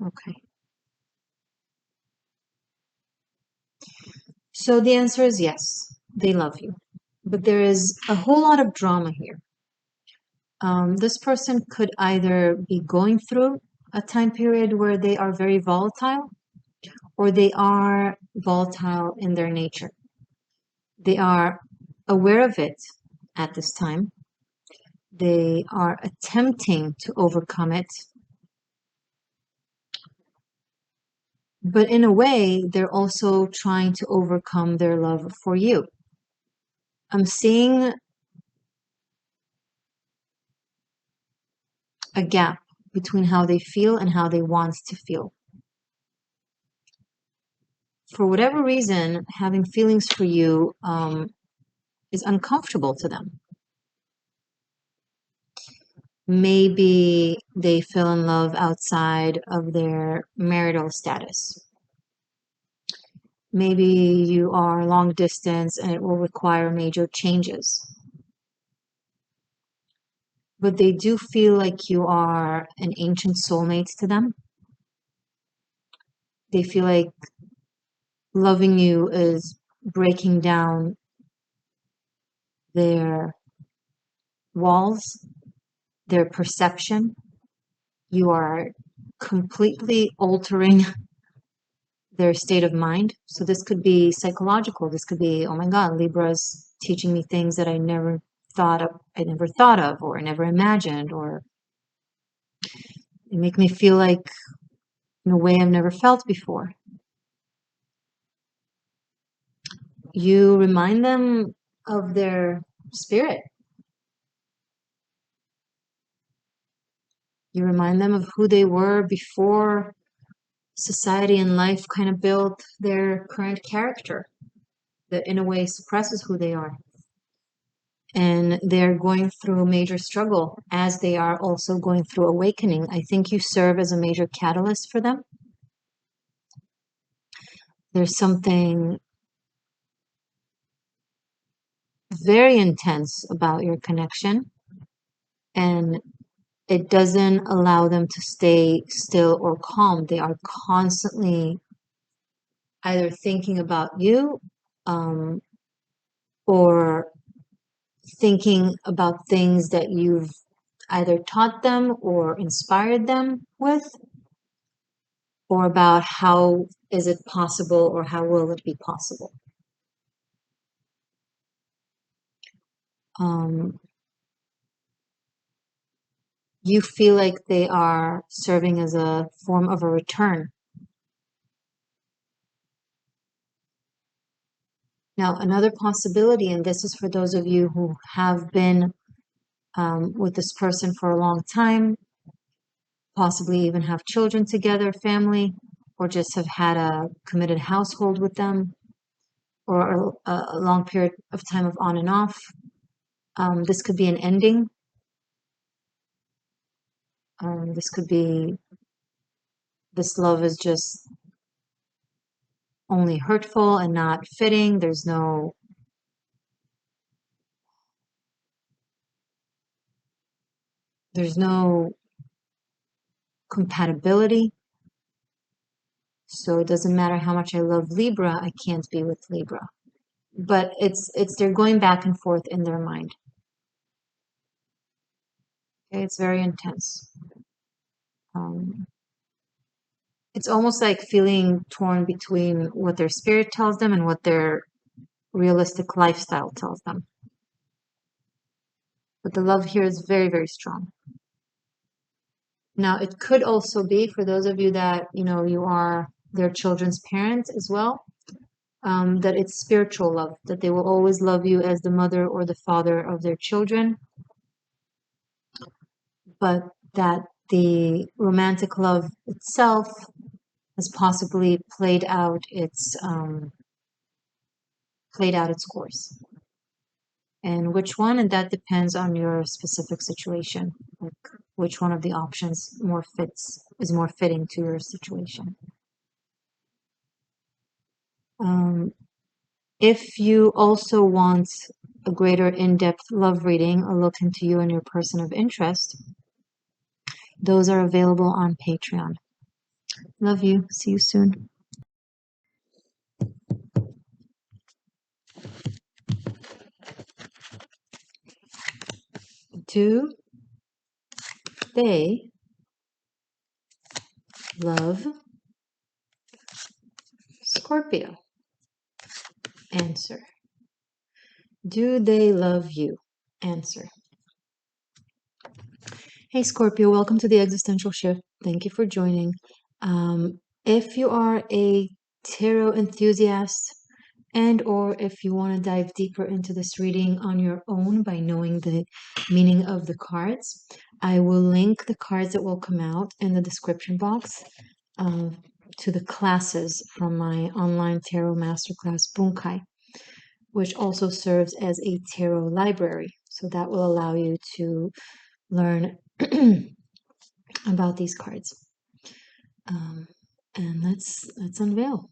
Okay. So the answer is yes, they love you. But there is a whole lot of drama here. This person could either be going through a time period where they are very volatile, or they are volatile in their nature. They are aware of it at this time. They are attempting to overcome it. But in a way, they're also trying to overcome their love for you. I'm seeing a gap between how they feel and how they want to feel. For whatever reason, having feelings for you is uncomfortable to them. Maybe they fell in love outside of their marital status. Maybe you are long distance and it will require major changes. but they do feel like you are an ancient soulmate to them. They feel like loving you is breaking down their walls, their perception. You are completely altering their state of mind. So this could be psychological. This could be, oh my God, Libra's teaching me things that I never thought of, or never imagined, or they make me feel like in a way I've never felt before. You remind them of their spirit. You remind them of who they were before society and life kind of built their current character that in a way suppresses who they are. And they're going through a major struggle as they are also going through awakening. I think you serve as a major catalyst for them. There's something very intense about your connection, and it doesn't allow them to stay still or calm. They are constantly either thinking about you, or thinking about things that you've either taught them or inspired them with, or about how is it possible or how will it be possible. You feel like they are serving as a form of a return. Now, another possibility, and this is for those of you who have been with this person for a long time, possibly even have children together, family, or just have had a committed household with them, or a long period of time of on and off. This could be an ending. This could be, this love is just only hurtful and not fitting. There's no compatibility. So it doesn't matter how much I love Libra, I can't be with Libra. But it's they're going back and forth in their mind. Okay, it's very intense. It's almost like feeling torn between what their spirit tells them and what their realistic lifestyle tells them. But the love here is very, very strong. Now, it could also be for those of you that, you are their children's parents as well, that it's spiritual love, that they will always love you as the mother or the father of their children, but that the romantic love itself has possibly played out its course. And which one? And that depends on your specific situation, like which one of the options is more fitting to your situation. If you also want a greater in-depth love reading, a look into you and your person of interest, those are available on Patreon. Love you. See you soon. Do they love Scorpio? Answer. Do they love you? Answer. Hey Scorpio, welcome to the Existential Shift. Thank you for joining. If you are a tarot enthusiast, and or if you want to dive deeper into this reading on your own by knowing the meaning of the cards, I will link the cards that will come out in the description box to the classes from my online tarot masterclass Bunkai, which also serves as a tarot library. So that will allow you to learn about these cards. And let's unveil.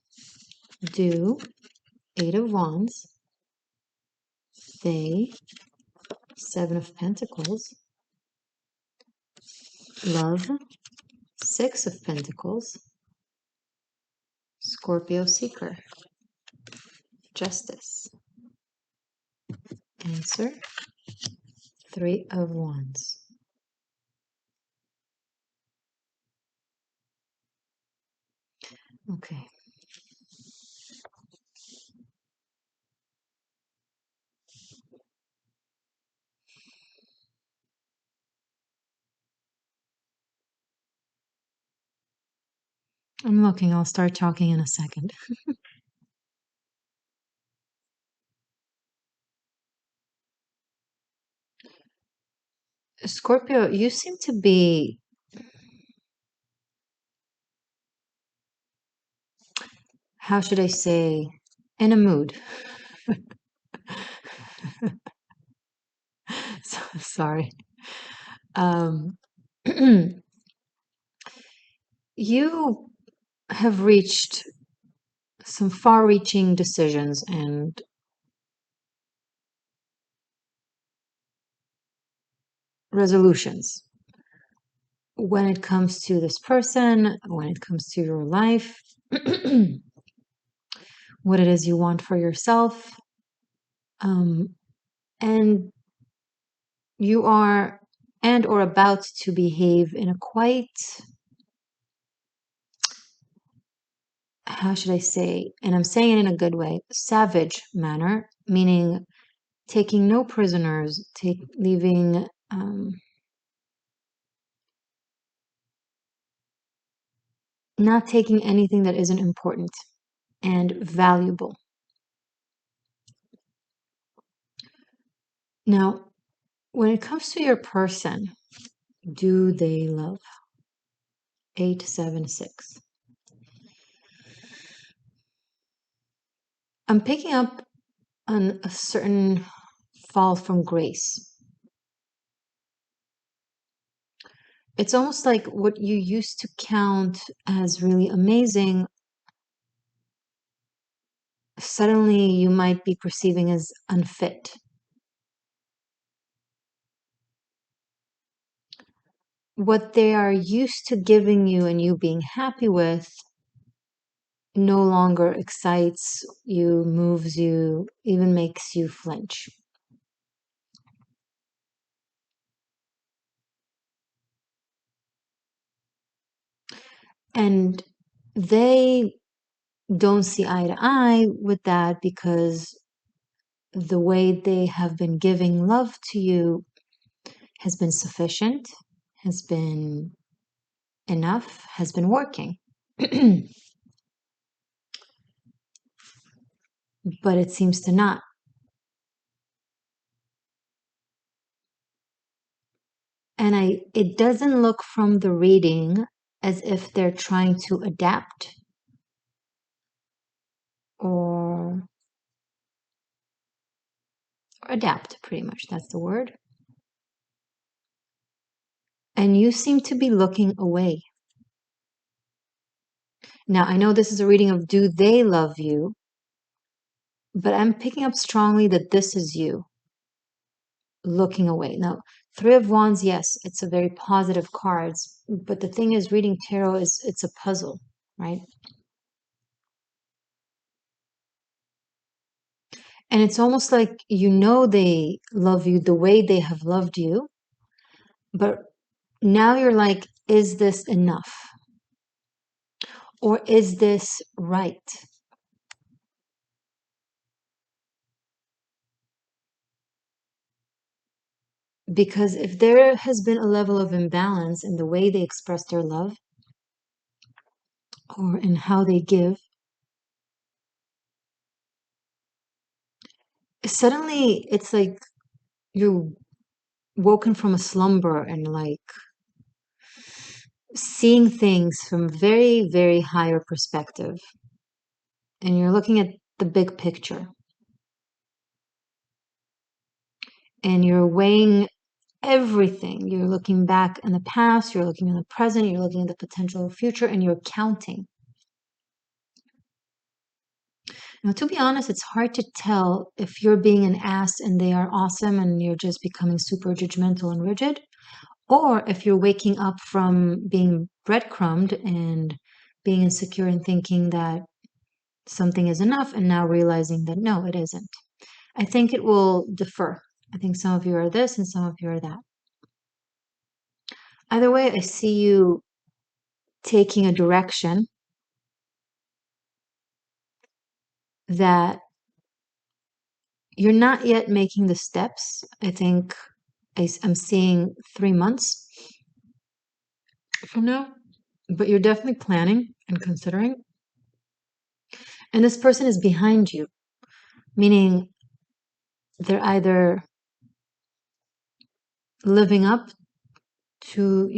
Do Eight of Wands, they, Seven of Pentacles, Love, Six of Pentacles, Scorpio seeker, Justice. Answer, Three of Wands. Okay. I'm looking. I'll start talking in a second. Scorpio, you seem to be, how should I say, in a mood. Sorry. You have reached some far-reaching decisions and resolutions when it comes to this person, when it comes to your life, what it is you want for yourself. And you are and or about to behave in a quite, how should I say, and I'm saying it in a good way, savage manner, meaning taking no prisoners, leaving not taking anything that isn't important and valuable. Now, when it comes to your person, do they love? 876. I'm picking up on a certain fall from grace. It's almost like what you used to count as really amazing, suddenly you might be perceiving as unfit. What they are used to giving you and you being happy with no longer excites you, moves you, even makes you flinch. And they don't see eye to eye with that because the way they have been giving love to you has been sufficient, has been enough, has been working. But it seems to not. And it doesn't look from the reading as if they're trying to adapt or adapt, pretty much. That's the word. And you seem to be looking away. Now, I know this is a reading of do they love you, but I'm picking up strongly that this is you looking away. Now, Three of Wands, yes, it's a very positive card, but the thing is, reading tarot it's a puzzle, right? And it's almost like you know they love you the way they have loved you, but now you're like, is this enough? Or is this right? Because if there has been a level of imbalance in the way they express their love or in how they give, suddenly it's like you're woken from a slumber and like seeing things from very, very higher perspective. And you're looking at the big picture. And you're weighing everything. You're looking back in the past, you're looking in the present, you're looking at the potential future, and you're counting. Now, to be honest, it's hard to tell if you're being an ass and they are awesome and you're just becoming super judgmental and rigid, Or if you're waking up from being breadcrumbed and being insecure and thinking that something is enough and now realizing that no, it isn't. I think it will differ. I think some of you are this and some of you are that. Either way, I see you taking a direction that you're not yet making the steps. I think I'm seeing 3 months from now, but you're definitely planning and considering. And this person is behind you, meaning they're either living up to,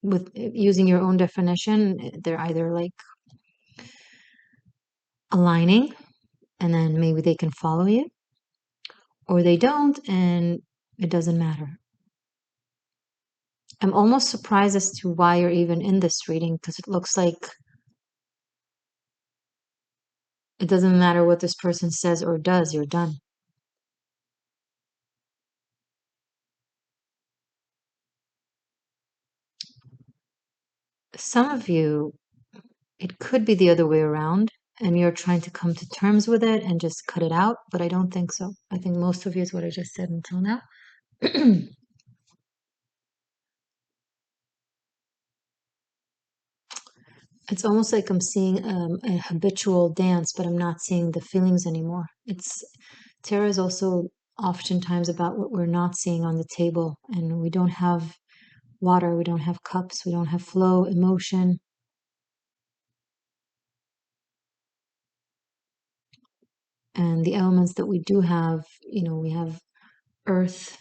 with using your own definition, they're either like aligning and then maybe they can follow you, or they don't and it doesn't matter. I'm almost surprised as to why you're even in this reading, because it looks like it doesn't matter what this person says or does, you're done. Some of you, it could be the other way around, and you're trying to come to terms with it and just cut it out, but I don't think so. I think most of you is what I just said until now. It's almost like I'm seeing a habitual dance, but I'm not seeing the feelings anymore. Tarot is also oftentimes about what we're not seeing on the table, and we don't have water, we don't have cups, we don't have flow, emotion. And the elements that we do have, we have earth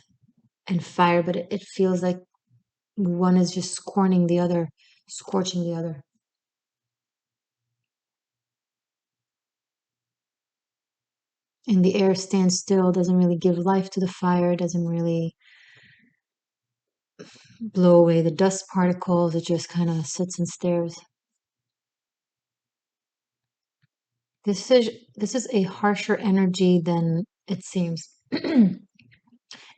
and fire, but it feels like one is just scorning the other, scorching the other. And the air stands still, doesn't really give life to the fire, doesn't really blow away the dust particles, it just kind of sits and stares. This is a harsher energy than it seems. And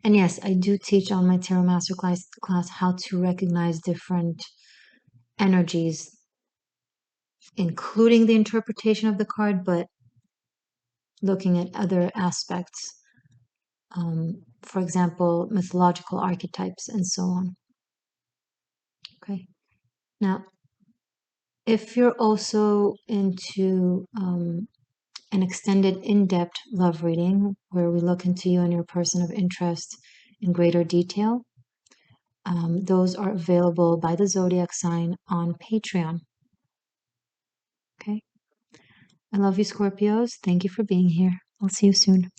yes, I do teach on my Tarot Masterclass how to recognize different energies, including the interpretation of the card, but looking at other aspects. For example, mythological archetypes and so on. Okay. Now, if you're also into an extended, in-depth love reading where we look into you and your person of interest in greater detail, those are available by the zodiac sign on Patreon. Okay. I love you, Scorpios. Thank you for being here. I'll see you soon.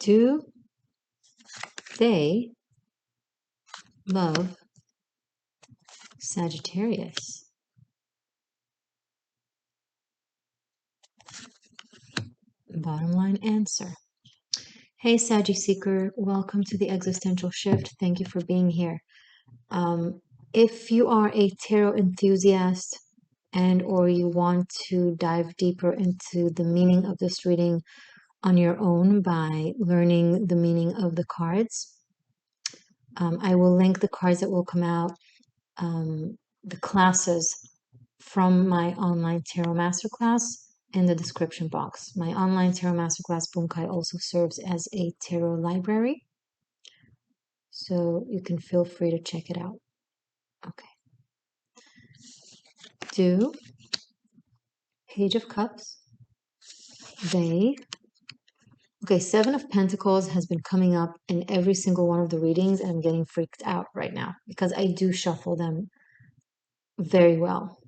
Do they love Sagittarius? Bottom line answer. Hey, Saggy Seeker. Welcome to the Existential Shift. Thank you for being here. If you are a tarot enthusiast and or you want to dive deeper into the meaning of this reading on your own by learning the meaning of the cards, I will link the cards that will come out, the classes from my online tarot masterclass in the description box. My online tarot masterclass 𝕿𝖎𝖊𝖑𝖘 also serves as a tarot library, so you can feel free to check it out. Okay. Do Page of Cups. Okay, Seven of Pentacles has been coming up in every single one of the readings, and I'm getting freaked out right now because I do shuffle them very well.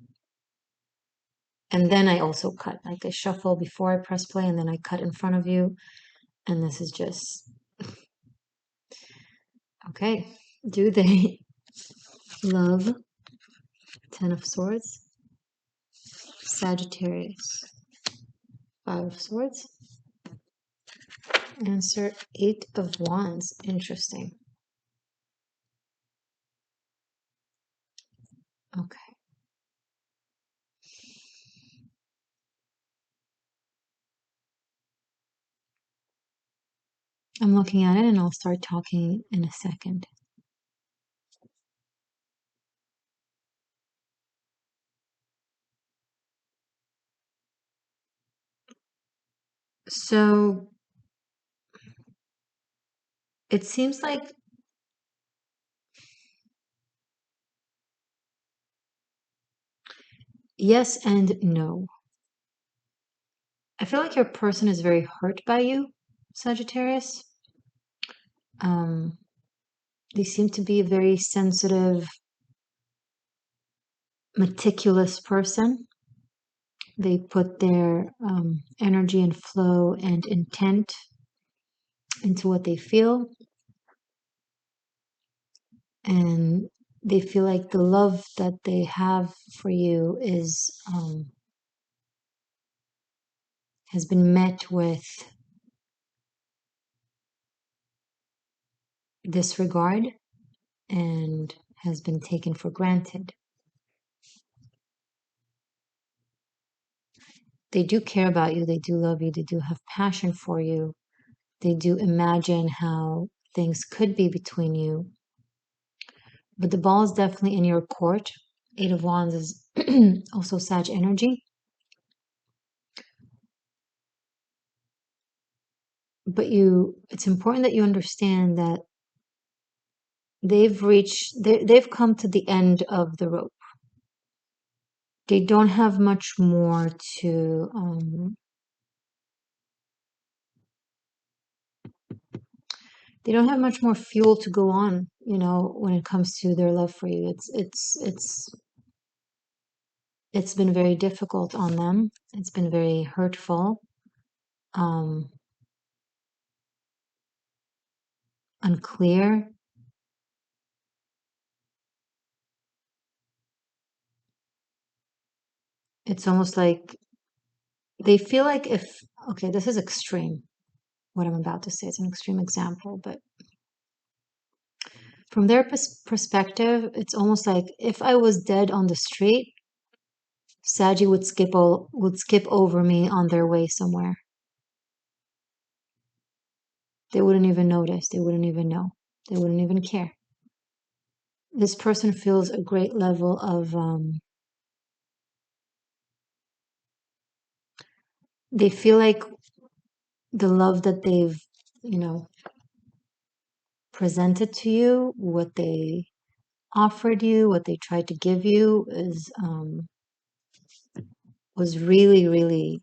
And then I also cut. Like I shuffle before I press play, and then I cut in front of you. And this is just... Okay. Do they love Ten of Swords? Sagittarius. Five of Swords. Answer, Eight of Wands. Interesting. Okay. I'm looking at it and I'll start talking in a second. So it seems like yes and no. I feel like your person is very hurt by you, Sagittarius. They seem to be a very sensitive, meticulous person. They put their energy and flow and intent into what they feel. And they feel like the love that they have for you is has been met with disregard and has been taken for granted. They do care about you, they do love you, they do have passion for you, they do imagine how things could be between you. But the ball is definitely in your court. Eight of Wands is also Sag energy. But it's important that you understand that they've come to the end of the rope. They don't have much more to they don't have much more fuel to go on, when it comes to their love for you. It's been very difficult on them. It's been very hurtful, unclear. It's almost like they feel like okay, this is extreme. What I'm about to say, it's an extreme example, but from their perspective, it's almost like if I was dead on the street, Saggy would skip over me on their way somewhere. They wouldn't even notice. They wouldn't even know. They wouldn't even care. This person feels a great level of they feel like the love that they've, presented to you, what they offered you, what they tried to give you was really, really.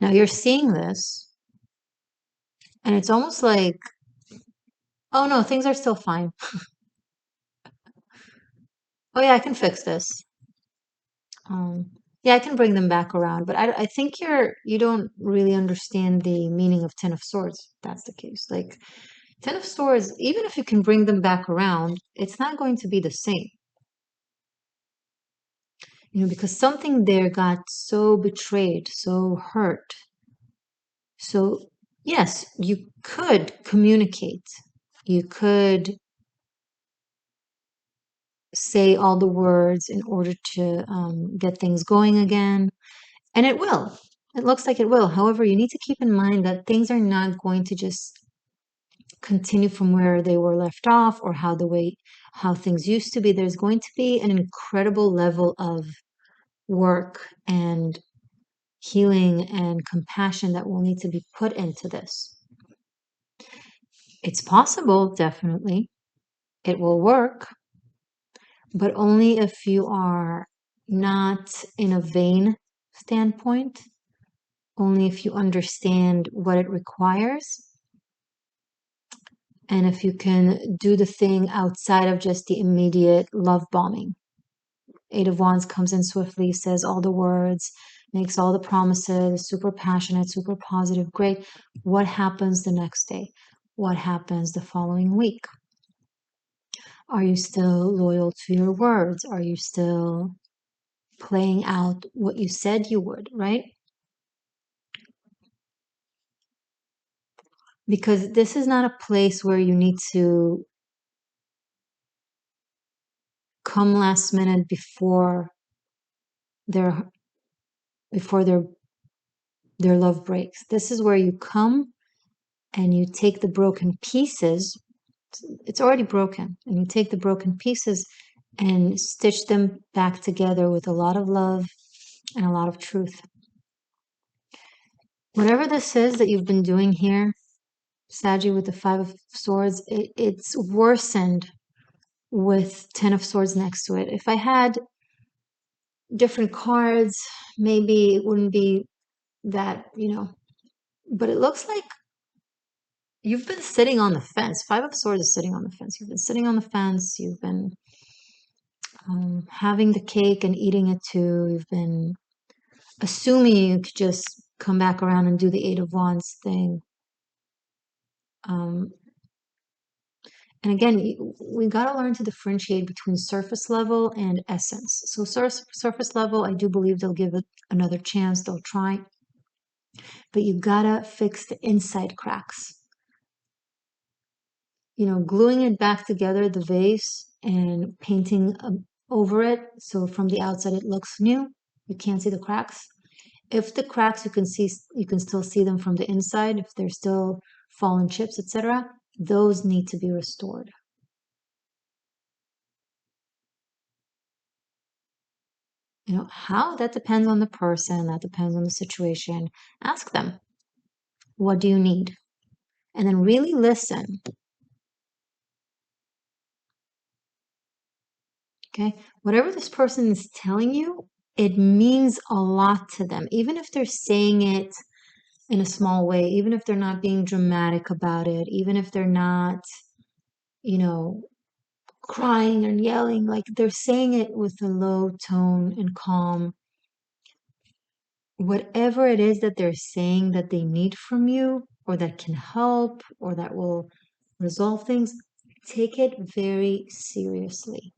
Now you're seeing this, and it's almost like, oh no, things are still fine. Oh yeah, I can fix this. Yeah, I can bring them back around, but I think you don't really understand the meaning of Ten of Swords. If that's the case. Like Ten of Swords, even if you can bring them back around, it's not going to be the same. Because something there got so betrayed, so hurt. So yes, you could communicate. You could say all the words in order to get things going again. And it will. It looks like it will. However, you need to keep in mind that things are not going to just continue from where they were left off or how things used to be. There's going to be an incredible level of work and healing and compassion that will need to be put into this. It's possible, definitely. It will work, but only if you are not in a vain standpoint, only if you understand what it requires, and if you can do the thing outside of just the immediate love bombing. Eight of Wands comes in swiftly, says all the words, makes all the promises, super passionate, super positive, great. What happens the next day? What happens the following week? Are you still loyal to your words? Are you still playing out what you said you would, right? Because this is not a place where you need to come last minute before they're their love breaks. This is where you come and you take the broken pieces. It's already broken, and you take the broken pieces and stitch them back together with a lot of love and a lot of truth. Whatever this is that you've been doing here, Saggy, with the Five of Swords, it's worsened with Ten of Swords next to it. If I had different cards, maybe it wouldn't be that, but it looks like you've been sitting on the fence. Five of Swords is sitting on the fence. You've been sitting on the fence. You've been having the cake and eating it too. You've been assuming you could just come back around and do the Eight of Wands thing. And again, we got to learn to differentiate between surface level and essence. So surface level, I do believe they'll give it another chance. They'll try. But you got to fix the inside cracks. Gluing it back together, the vase, and painting over it. So from the outside, it looks new. You can't see the cracks. If the cracks, you can still see them from the inside. If they're still fallen chips, etc., those need to be restored. How? That depends on the person. That depends on the situation. Ask them, what do you need? And then really listen. Okay? Whatever this person is telling you, it means a lot to them. Even if they're saying it in a small way, even if they're not being dramatic about it, even if they're not, crying and yelling, like they're saying it with a low tone and calm. Whatever it is that they're saying that they need from you, or that can help, or that will resolve things, take it very seriously.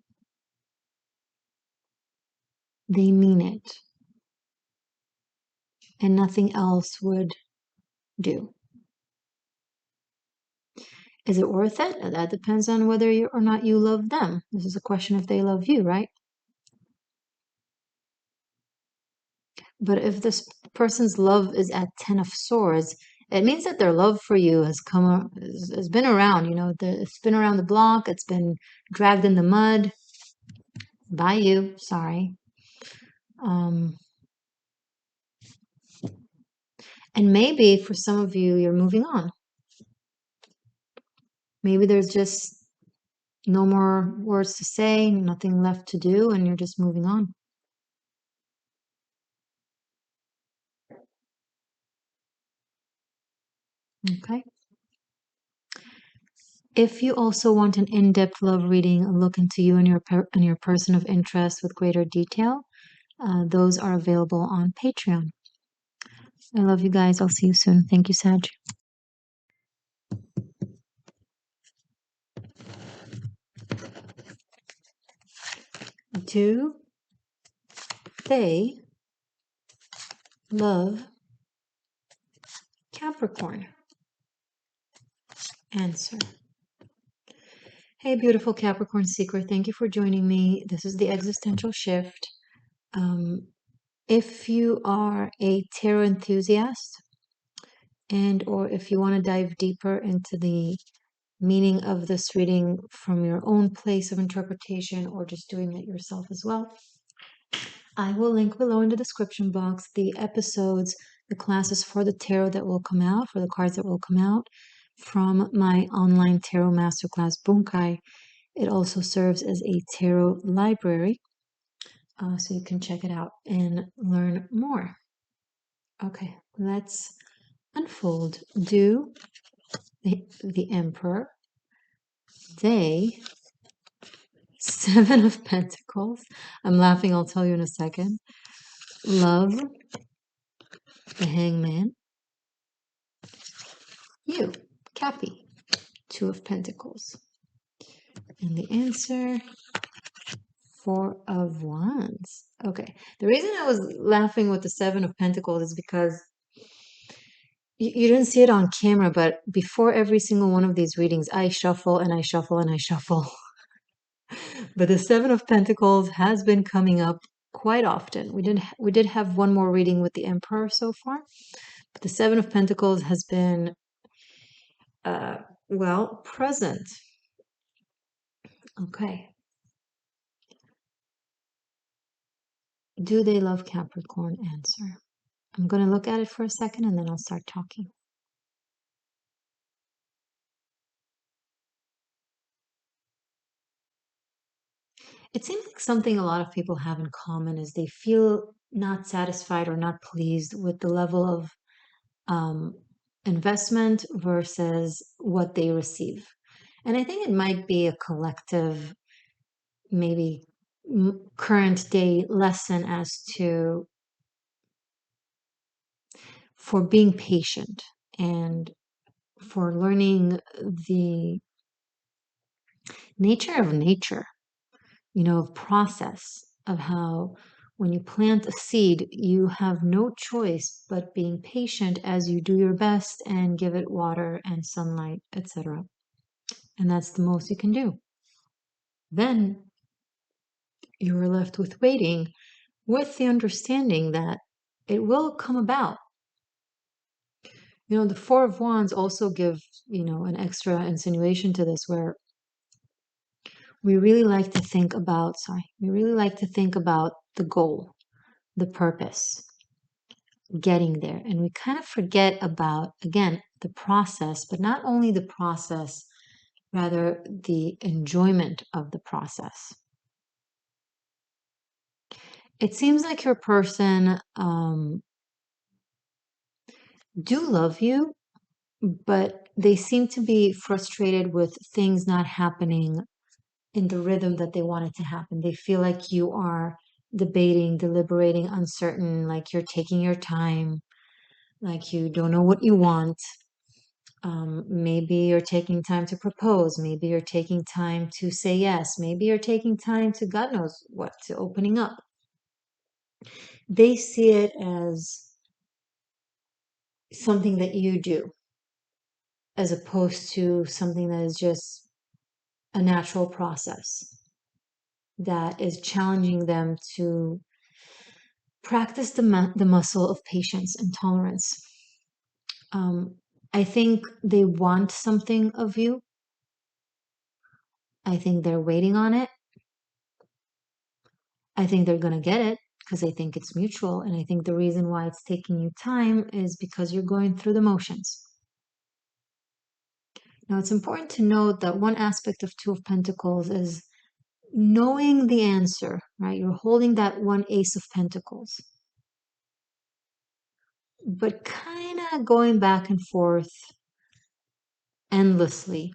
They mean it. And nothing else would do. Is it worth it? That depends on whether or not you love them. This is a question if they love you, right? But if this person's love is at Ten of Swords, it means that their love for you has been around. It's been around the block. It's been dragged in the mud by you. Sorry. And maybe for some of you, you're moving on. Maybe there's just no more words to say, nothing left to do, and you're just moving on. Okay. If you also want an in-depth love reading, a look into you and your person of interest with greater detail, those are available on Patreon. I love you guys. I'll see you soon. Thank you, Sag. Do they love Capricorn? Answer. Hey, beautiful Capricorn seeker. Thank you for joining me. This is the Existential Shift. If you are a tarot enthusiast, or if you want to dive deeper into the meaning of this reading from your own place of interpretation, or just doing it yourself as well, I will link below in the description box the episodes, the classes for the tarot that will come out, for the cards that will come out from my online tarot masterclass, 𝕿𝖎𝖊𝖑𝖊𝖘. It also serves as a tarot library, so you can check it out and learn more. Okay, let's unfold. Do the Emperor, they, Seven of Pentacles. I'm laughing, I'll tell you in a second. Love, the Hangman. You, Cappy, Two of Pentacles. And the answer, Four of Wands. Okay, the reason I was laughing with the Seven of Pentacles is because you didn't see it on camera, but before every single one of these readings, I shuffle and I shuffle and I shuffle. But the Seven of Pentacles has been coming up quite often. We did have one more reading with the Emperor so far, But the Seven of Pentacles has been, well, present. Okay. Do they love Capricorn? Answer. I'm going to look at it for a second and then I'll start talking. It seems like something a lot of people have in common is they feel not satisfied or not pleased with the level of um, investment versus what they receive. And I think it might be a collective, maybe current day lesson as to for being patient and for learning the nature of nature, of process, of how when you plant a seed, you have no choice but being patient as you do your best and give it water and sunlight, etc. And that's the most you can do. Then you are left with waiting with the understanding that it will come about. The Four of Wands also give, an extra insinuation to this where we really like to think about, the goal, the purpose, getting there. And we kind of forget about, again, the process, but not only the process, rather the enjoyment of the process. It seems like your person do love you, but they seem to be frustrated with things not happening in the rhythm that they want it to happen. They feel like you are debating, deliberating, uncertain, like you're taking your time, like you don't know what you want. Maybe you're taking time to propose. Maybe you're taking time to say yes. Maybe you're taking time to God knows what, to opening up. They see it as something that you do, as opposed to something that is just a natural process that is challenging them to practice the muscle of patience and tolerance. I think they want something of you. I think they're waiting on it. I think they're going to get it because I think it's mutual. And I think the reason why it's taking you time is because you're going through the motions. Now, it's important to note that one aspect of Two of Pentacles is knowing the answer, right? You're holding that one Ace of Pentacles, but kind of going back and forth endlessly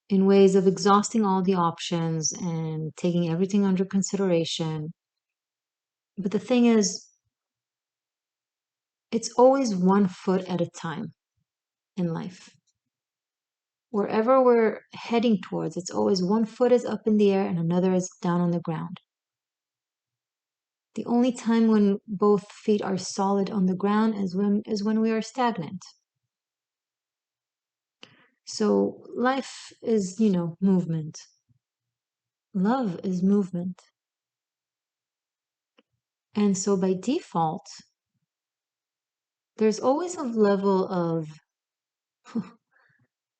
in ways of exhausting all the options and taking everything under consideration. But the thing is, it's always one foot at a time in life. Wherever we're heading towards, it's always one foot is up in the air and another is down on the ground. The only time when both feet are solid on the ground is when we are stagnant. So life is, movement. Love is movement. And so by default, there's always a level of,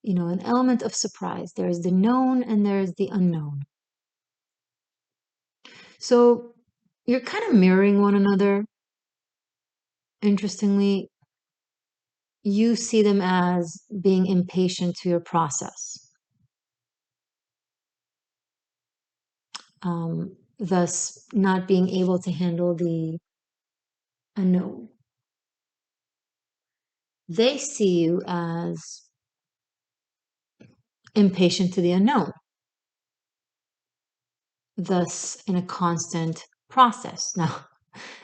an element of surprise. There's the known and there's the unknown. So you're kind of mirroring one another. Interestingly, you see them as being impatient to your process. Thus not being able to handle the unknown. They see you as impatient to the unknown, thus in a constant process. Now,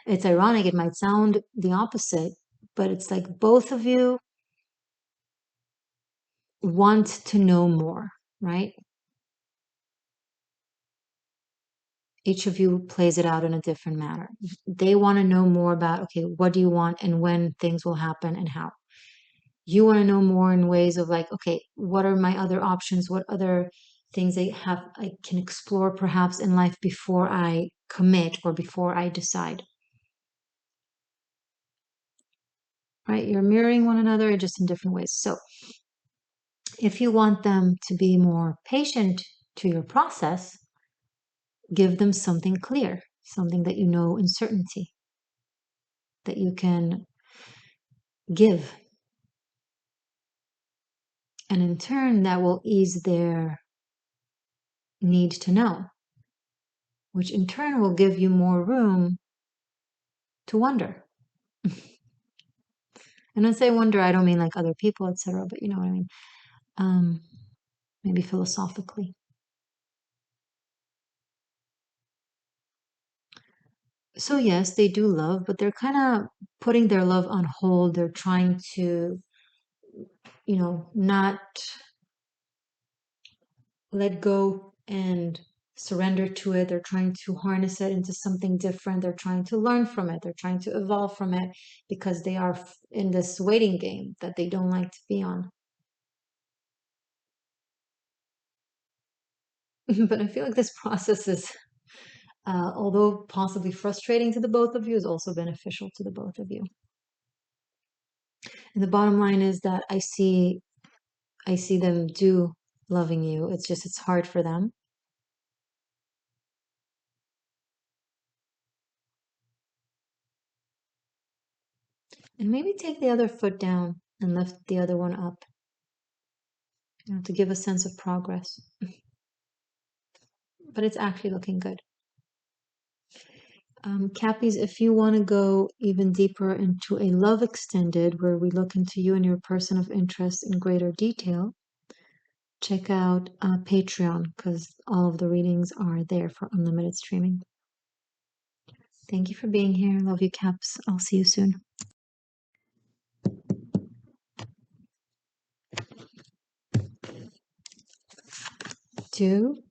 it's ironic, it might sound the opposite, but it's like both of you want to know more, right? Each of you plays it out in a different manner. They want to know more about, okay, what do you want and when things will happen and how. You want to know more in ways of like, okay, what are my other options? What other things I can explore perhaps in life before I commit or before I decide. right? You're mirroring one another just in different ways. So if you want them to be more patient to your process, give them something clear, something that you know in certainty, that you can give. And in turn, that will ease their need to know, which in turn will give you more room to wonder. And when I say wonder, I don't mean like other people, etc., but you know what I mean. Maybe philosophically. So yes, they do love, but they're kind of putting their love on hold. They're trying to, not let go and surrender to it. They're trying to harness it into something different. They're trying to learn from it. They're trying to evolve from it because they are in this waiting game that they don't like to be on. But I feel like this process is, although possibly frustrating to the both of you, is also beneficial to the both of you. And the bottom line is that I see them do loving you. It's just, it's hard for them. And maybe take the other foot down and lift the other one up, to give a sense of progress. But it's actually looking good. Cappies, if you want to go even deeper into a love extended, where we look into you and your person of interest in greater detail, check out Patreon, because all of the readings are there for unlimited streaming. Thank you for being here. Love you, Caps. I'll see you soon. Do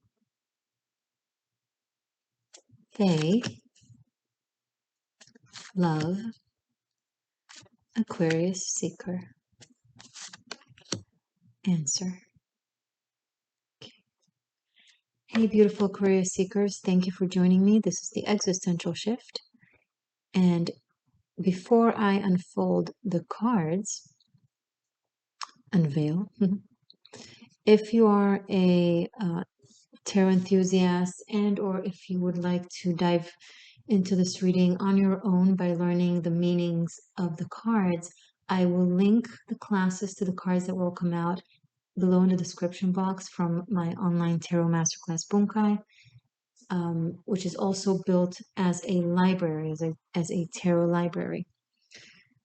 they love Aquarius seeker? Answer. Hey, beautiful Aquarius seekers. Thank you for joining me. This is the Existential Shift. And before I unfold the cards, unveil, if you are a tarot enthusiast, and or if you would like to dive into this reading on your own by learning the meanings of the cards, I will link the classes to the cards that will come out below in the description box from my online tarot masterclass Bunkai, which is also built as a library, as a tarot library.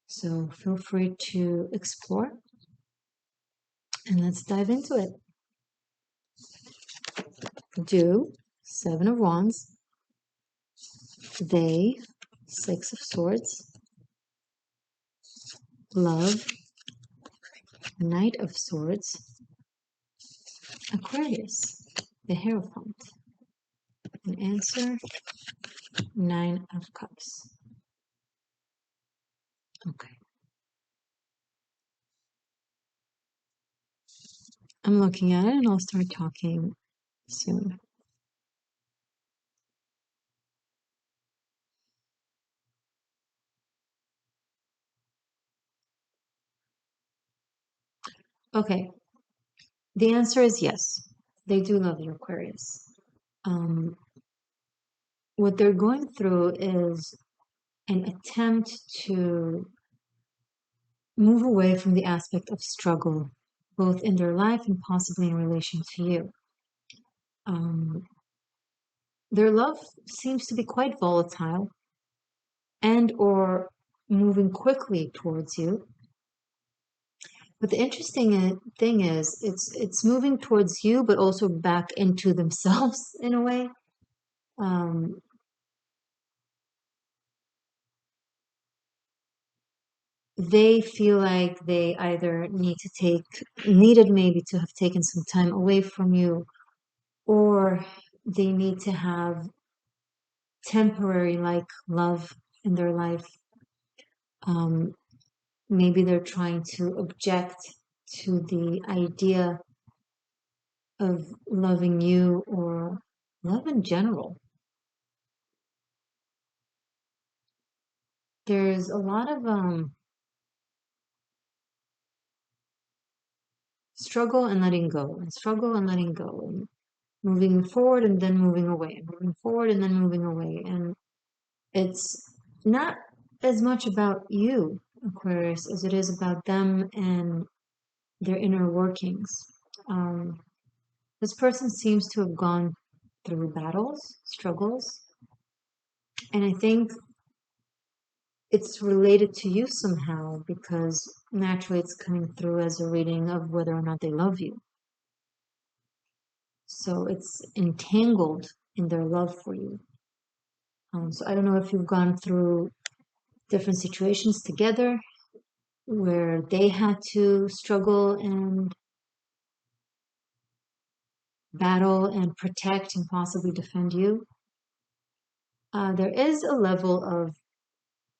So feel free to explore, and let's dive into it. Do, Seven of Wands. They, Six of Swords. Love, Knight of Swords. Aquarius, the Hierophant. And answer, Nine of Cups. Okay. I'm looking at it and I'll start talking soon. Okay. The answer is yes. They do love you, Aquarius. What they're going through is an attempt to move away from the aspect of struggle, both in their life and possibly in relation to you. Their love seems to be quite volatile and or moving quickly towards you. But the interesting thing is it's moving towards you, but also back into themselves in a way. They feel like they either needed maybe to have taken some time away from you, or they need to have temporary like love in their life. Maybe they're trying to object to the idea of loving you or love in general. There's a lot of struggle and letting go, and struggle and letting go, and moving forward and then moving away, and moving forward and then moving away. And it's not as much about you, Aquarius, as it is about them and their inner workings. This person seems to have gone through battles, struggles, and I think it's related to you somehow because naturally it's coming through as a reading of whether or not they love you. So it's entangled in their love for you. So I don't know if you've gone through different situations together where they had to struggle and battle and protect and possibly defend you. There is a level of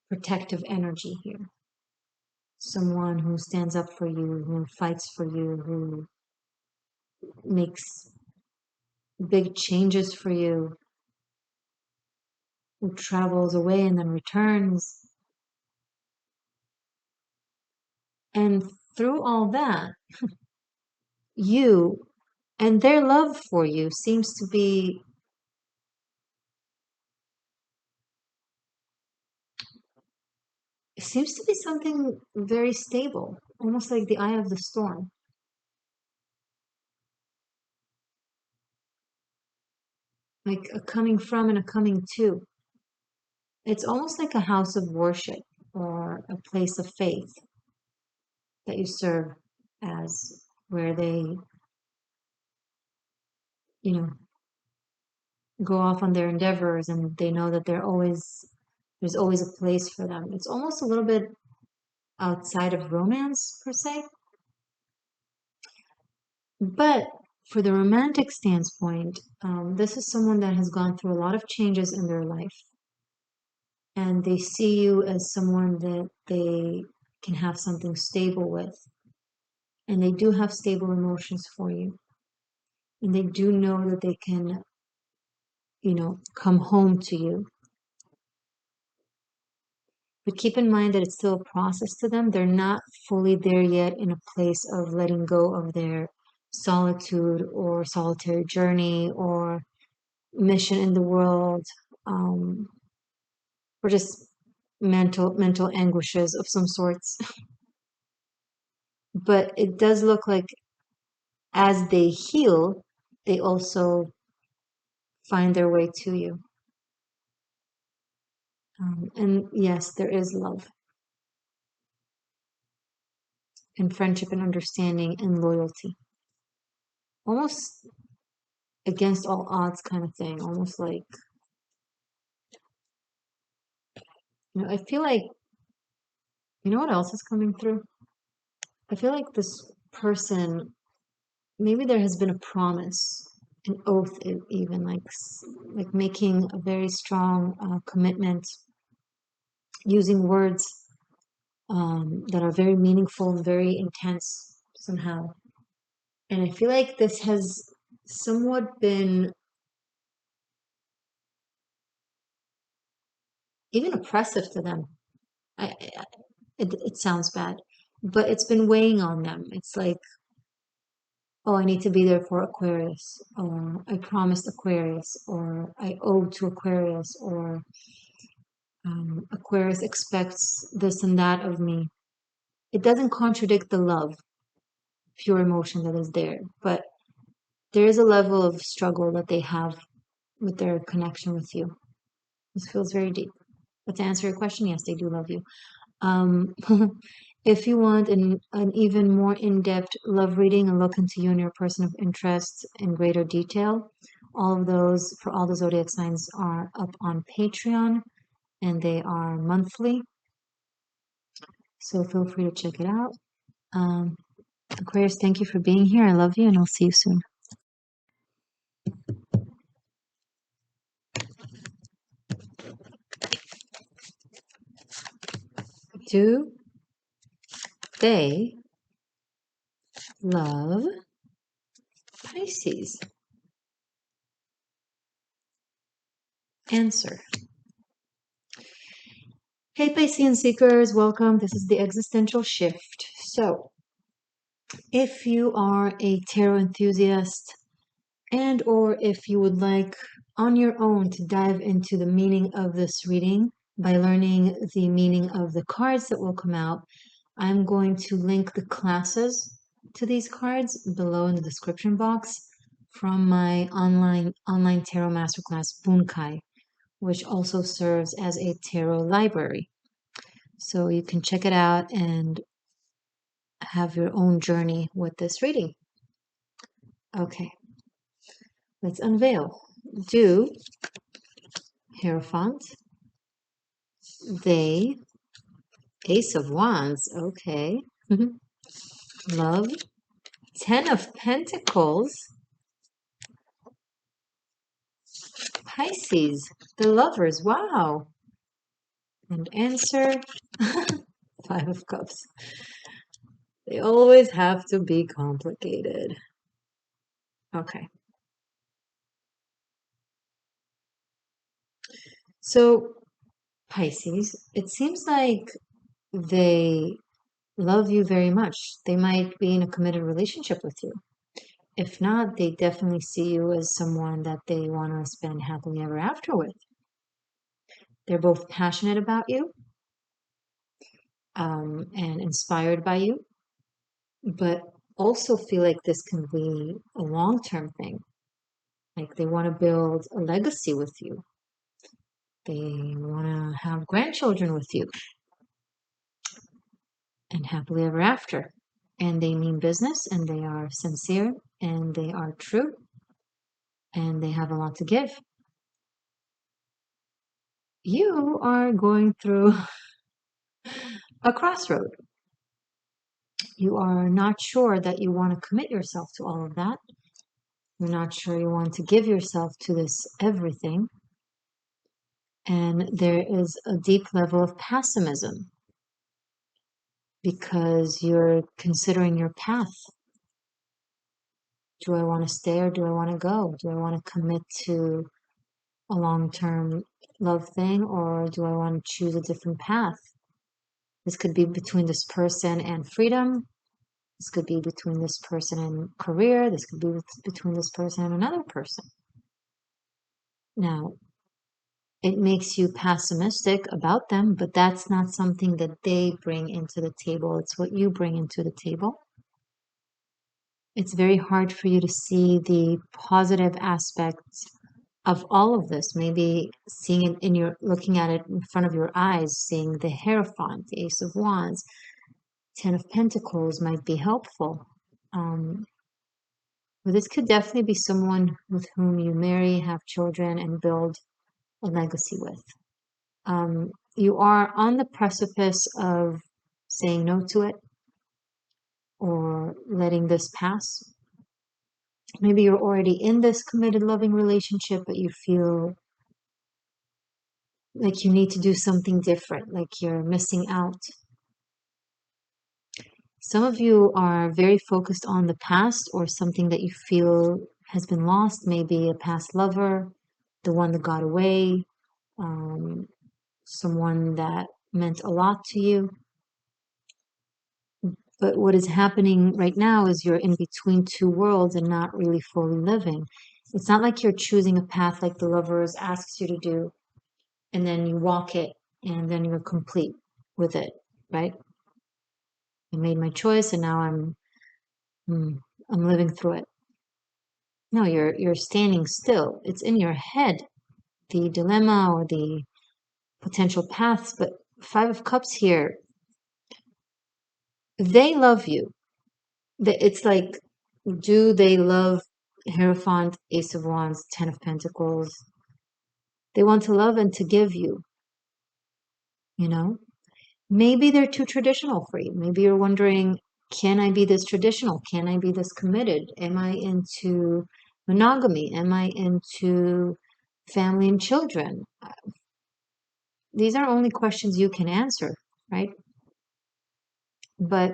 protective energy here. Someone who stands up for you, who fights for you, who makes big changes for you, who travels away and then returns. And through all that, you and their love for you seems to be something very stable, almost like the eye of the storm. Like a coming from and a coming to. It's almost like a house of worship or a place of faith that you serve as, where they, you know, go off on their endeavors and they know that there's always a place for them. It's almost a little bit outside of romance per se. But for the romantic standpoint, this is someone that has gone through a lot of changes in their life. And they see you as someone that they can have something stable with. And they do have stable emotions for you. And they do know that they can, come home to you. But keep in mind that it's still a process to them. They're not fully there yet in a place of letting go of their solitude or solitary journey or mission in the world, or just mental anguishes of some sorts. But it does look like as they heal, they also find their way to you. And yes, there is love and friendship and understanding and loyalty. Almost against all odds kind of thing. Almost like, I feel like, what else is coming through? I feel like this person, maybe there has been a promise, an oath, even like making a very strong commitment, using words that are very meaningful, very intense somehow. And I feel like this has somewhat been even oppressive to them. It sounds bad, but it's been weighing on them. It's like, oh, I need to be there for Aquarius, or I promised Aquarius, or I owe to Aquarius, or Aquarius expects this and that of me. It doesn't contradict the love, pure emotion that is there, but there is a level of struggle that they have with their connection with you. This feels very deep. But to answer your question, yes, they do love you. If you want an even more in-depth love reading, a look into you and your person of interest in greater detail, all of those for all the zodiac signs are up on Patreon, and they are monthly. So feel free to check it out. Aquarius, thank you for being here. I love you, and I'll see you soon. Do they love Pisces? Answer. Hey Piscean seekers, welcome. This is the Existential Shift. So, If you are a tarot enthusiast, and or if you would like on your own to dive into the meaning of this reading by learning the meaning of the cards that will come out, I'm going to link the classes to these cards below in the description box from my online tarot masterclass Bunkai, which also serves as a tarot library. So you can check it out and have your own journey with this reading. Okay, let's unveil. Do Hierophant, they, Ace of Wands, okay. Love, Ten of Pentacles, Pisces, the Lovers, wow. And answer, Five of Cups. They always have to be complicated. Okay. So, Pisces, it seems like they love you very much. They might be in a committed relationship with you. If not, they definitely see you as someone that they want to spend happily ever after with. They're both passionate about you and inspired by you, but also feel like this can be a long-term thing. Like they want to build a legacy with you. They want to have grandchildren with you and happily ever after. And they mean business, and they are sincere, and they are true, and they have a lot to give. You are going through a crossroad. You are not sure that you want to commit yourself to all of that. You're not sure you want to give yourself to this everything. And there is a deep level of pessimism because you're considering your path. Do I want to stay or do I want to go? Do I want to commit to a long-term love thing, or do I want to choose a different path? This could be between this person and freedom. This could be between this person and career. This could be between this person and another person. Now, it makes you pessimistic about them, but that's not something that they bring into the table. It's what you bring into the table. It's very hard for you to see the positive aspects of all of this. Maybe seeing it in your, looking at it in front of your eyes, seeing the Hierophant, the Ace of Wands, Ten of Pentacles might be helpful. But this could definitely be someone with whom you marry, have children, and build a legacy with. You are on the precipice of saying no to it or letting this pass. Maybe you're already in this committed, loving relationship, but you feel like you need to do something different, like you're missing out. Some of you are very focused on the past or something that you feel has been lost, maybe a past lover, the one that got away, someone that meant a lot to you. But what is happening right now is you're in between two worlds and not really fully living. It's not like you're choosing a path like the Lovers asks you to do, and then you walk it, and then you're complete with it, right? I made my choice, and now I'm living through it. No, you're standing still. It's in your head, the dilemma or the potential paths. But Five of Cups here, they love you. It's like, do they love Hierophant, Ace of Wands, Ten of Pentacles? They want to love and to give you, you know? Maybe they're too traditional for you. Maybe you're wondering, can I be this traditional? Can I be this committed? Am I into monogamy? Am I into family and children? These are only questions you can answer, right? But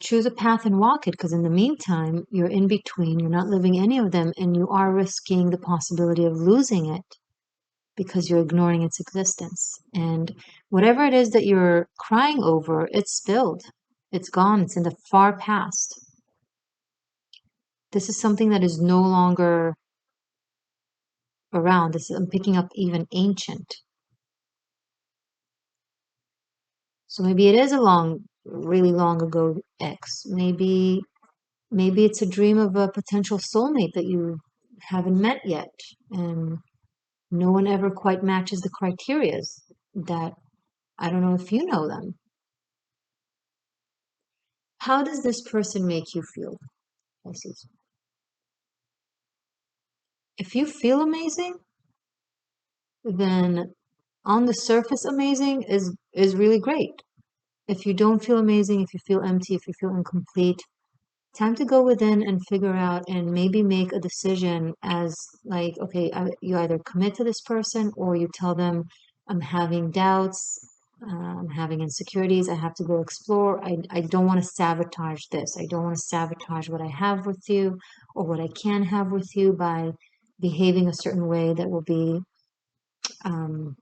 choose a path and walk it, because in the meantime, you're in between, you're not living any of them, and you are risking the possibility of losing it because you're ignoring its existence. And whatever it is that you're crying over, it's spilled. It's gone. It's in the far past. This is something that is no longer around. I'm picking up even ancient. So maybe it is a really long ago ex. Maybe it's a dream of a potential soulmate that you haven't met yet, and no one ever quite matches the criterias that, I don't know if you know them. How does this person make you feel, Pisces? If you feel amazing, then on the surface amazing is really great. If you don't feel amazing, if you feel empty, if you feel incomplete, time to go within and figure out and maybe make a decision as like, okay, you either commit to this person or you tell them, I'm having doubts, I'm having insecurities, I have to go explore. I don't want to sabotage this. I don't want to sabotage what I have with you or what I can have with you by behaving a certain way that will be, um,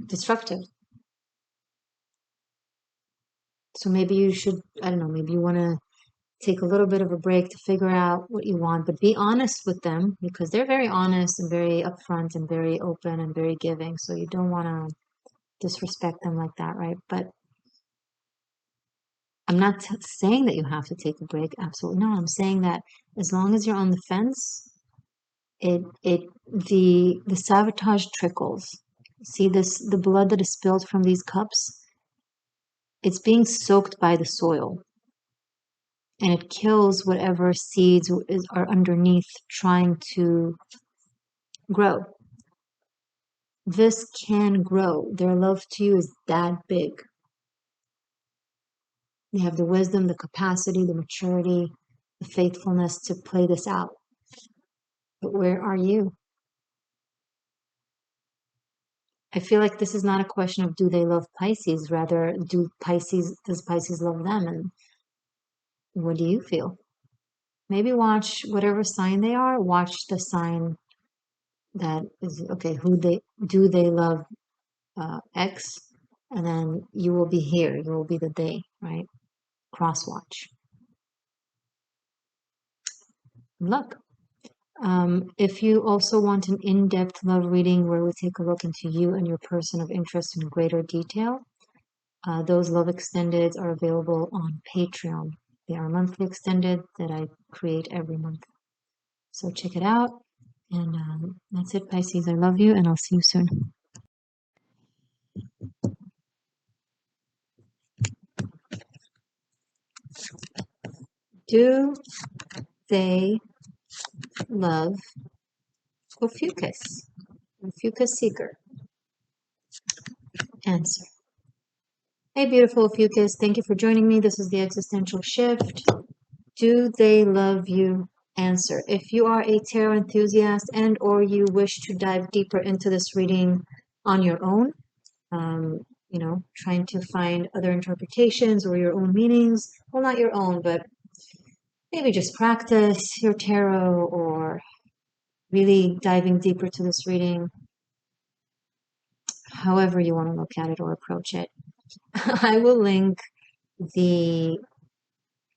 destructive. So maybe you should, I don't know, maybe you want to take a little bit of a break to figure out what you want, but be honest with them because they're very honest and very upfront and very open and very giving. So you don't want to disrespect them like that, right? But I'm not saying that you have to take a break. Absolutely not. I'm saying that as long as you're on the fence, the sabotage trickles. See this, the blood that is spilled from these cups, it's being soaked by the soil. And it kills whatever seeds are underneath trying to grow. This can grow. Their love to you is that big. They have the wisdom, the capacity, the maturity, the faithfulness to play this out. But where are you? I feel like this is not a question of do they love Pisces, rather does Pisces love them? And what do you feel? Maybe watch whatever sign they are, watch the sign that is, okay, do they love X, and then you will be here. You will be the they, right? Cross watch. Luck. If you also want an in-depth love reading where we take a look into you and your person of interest in greater detail, those love extendeds are available on Patreon. They are monthly extended that I create every month. So check it out. And that's it, Pisces. I love you, and I'll see you soon. Do they love Ophiuchus? Ophiuchus seeker. Answer. Hey, beautiful Ophiuchus. Thank you for joining me. This is the Existential Shift. Do they love you? Answer. If you are a tarot enthusiast and or you wish to dive deeper into this reading on your own, trying to find other interpretations or your own meanings, well, not your own, but maybe just practice your tarot or really diving deeper to this reading, however you want to look at it or approach it. I will link the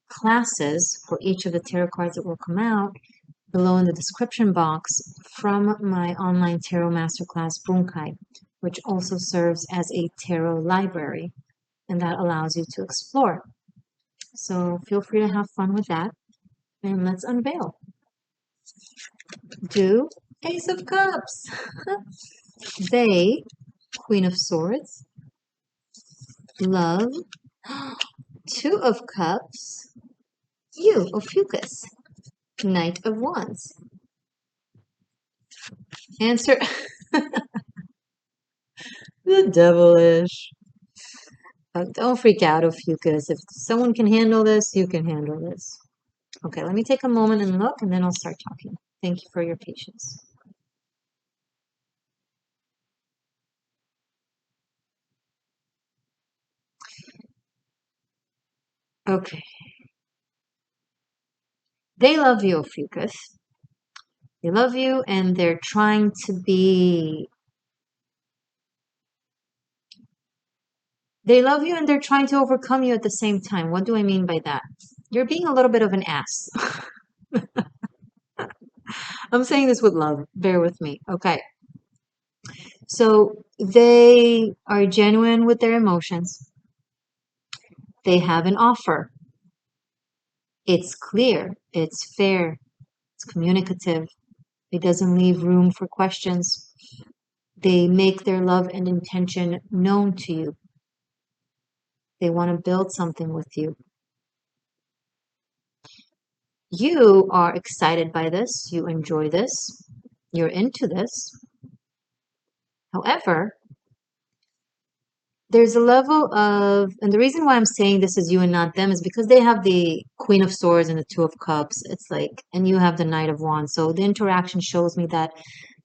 classes for each of the tarot cards that will come out below in the description box from my online tarot masterclass Bunkai, which also serves as a tarot library, and that allows you to explore. So feel free to have fun with that, and let's unveil. Do Ace of Cups. They, Queen of Swords. Love, Two of Cups. You, Ophiuchus. Knight of Wands. Answer. The devilish. Don't freak out, Ophiuchus. If someone can handle this, you can handle this. Okay, let me take a moment and look, and then I'll start talking. Thank you for your patience. Okay. They love you, Ophiuchus. They love you, and they're trying to be They love you and they're trying to overcome you at the same time. What do I mean by that? You're being a little bit of an ass. I'm saying this with love. Bear with me. Okay. So they are genuine with their emotions. They have an offer. It's clear. It's fair. It's communicative. It doesn't leave room for questions. They make their love and intention known to you. They want to build something with you. You are excited by this. You enjoy this. You're into this. However, there's a level of, and the reason why I'm saying this is you and not them is because they have the Queen of Swords and the Two of Cups. It's like, and you have the Knight of Wands. So the interaction shows me that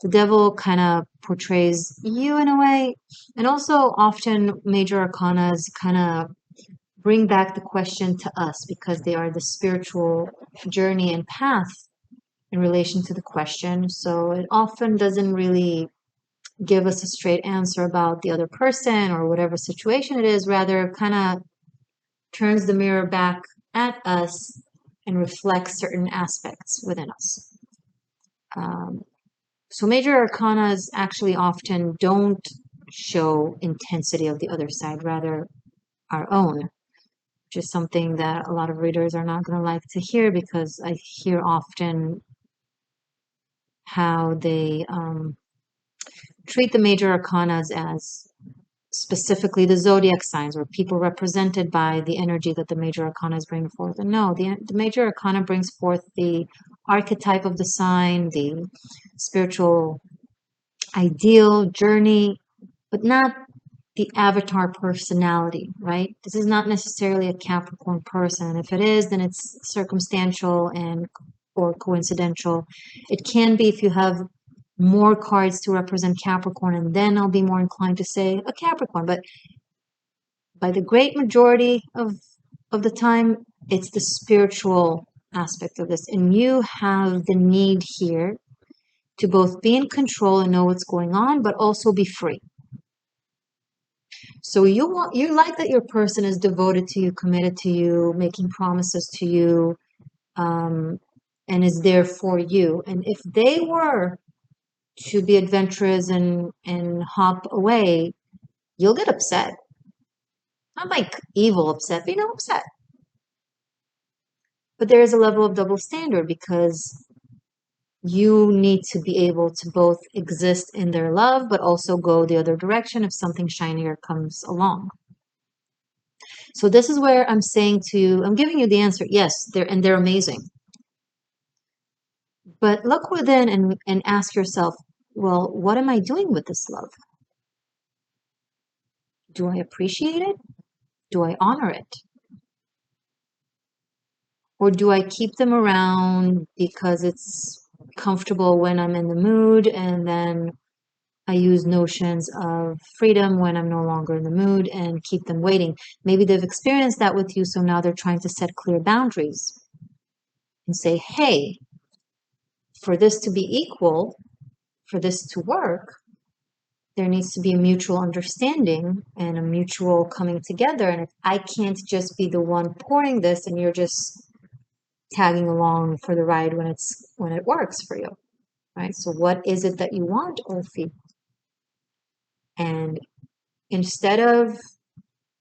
the devil kind of portrays you in a way. And also often major arcanas kind of bring back the question to us because they are the spiritual journey and path in relation to the question. So it often doesn't really give us a straight answer about the other person or whatever situation it is, rather kind of turns the mirror back at us and reflects certain aspects within us. So major arcanas actually often don't show intensity of the other side, rather our own, which is something that a lot of readers are not going to like to hear because I hear often how they treat the major arcanas as specifically the zodiac signs or people represented by the energy that the major arcana is bringing forth. And no, the major arcana brings forth the archetype of the sign, the spiritual ideal journey, but not the avatar personality, right? This is not necessarily a Capricorn person. If it is, then it's circumstantial and or coincidental. It can be if you have more cards to represent Capricorn, and then I'll be more inclined to say a Capricorn. But by the great majority of the time, it's the spiritual aspect of this. And you have the need here to both be in control and know what's going on, but also be free. So you like that your person is devoted to you, committed to you, making promises to you, and is there for you. And if they were to be adventurous and hop away, you'll get upset. Not like evil upset, but upset. But there is a level of double standard because you need to be able to both exist in their love, but also go the other direction if something shinier comes along. So this is where I'm saying I'm giving you the answer. Yes, they're amazing. But look within and ask yourself, well, what am I doing with this love? Do I appreciate it? Do I honor it? Or do I keep them around because it's comfortable when I'm in the mood, and then I use notions of freedom when I'm no longer in the mood and keep them waiting? Maybe they've experienced that with you, so now they're trying to set clear boundaries and say, hey, for this to be equal, for this to work, there needs to be a mutual understanding and a mutual coming together. And if I can't just be the one pouring this and you're just tagging along for the ride when it works for you, right? So what is it that you want, Ophi? And instead of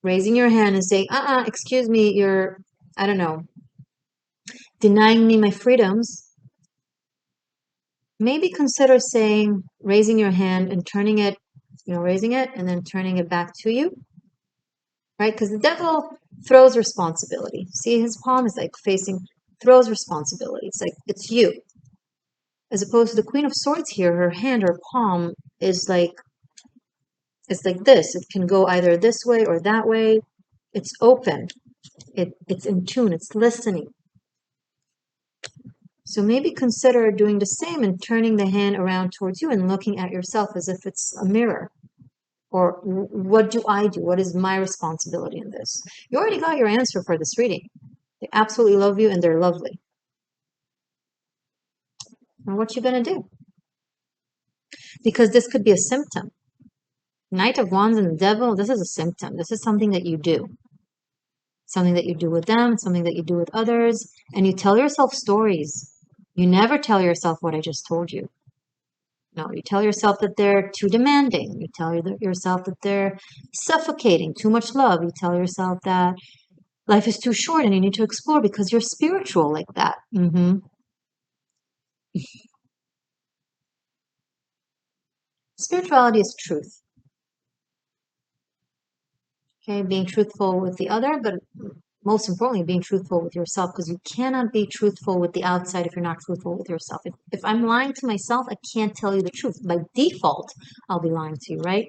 raising your hand and saying, excuse me, you're, I don't know, denying me my freedoms, maybe consider raising your hand and turning it, raising it and then turning it back to you, right? Because the devil throws responsibility. See, his palm is like throws responsibility. It's like, it's you. As opposed to the Queen of Swords here, her hand, her palm is like, it's like this. It can go either this way or that way. It's open. It's in tune. It's listening. So maybe consider doing the same and turning the hand around towards you and looking at yourself as if it's a mirror. Or what do I do? What is my responsibility in this? You already got your answer for this reading. They absolutely love you and they're lovely. And what you gonna do? Because this could be a symptom. Knight of Wands and the Devil, this is a symptom. This is something that you do. Something that you do with them, something that you do with others. And you tell yourself stories. You never tell yourself what I just told you. No, you tell yourself that they're too demanding. You tell yourself that they're suffocating, too much love. You tell yourself that life is too short and you need to explore because you're spiritual like that. Spirituality is truth. Okay, being truthful with the other, but most importantly, being truthful with yourself, because you cannot be truthful with the outside if you're not truthful with yourself. If I'm lying to myself, I can't tell you the truth. By default, I'll be lying to you, right?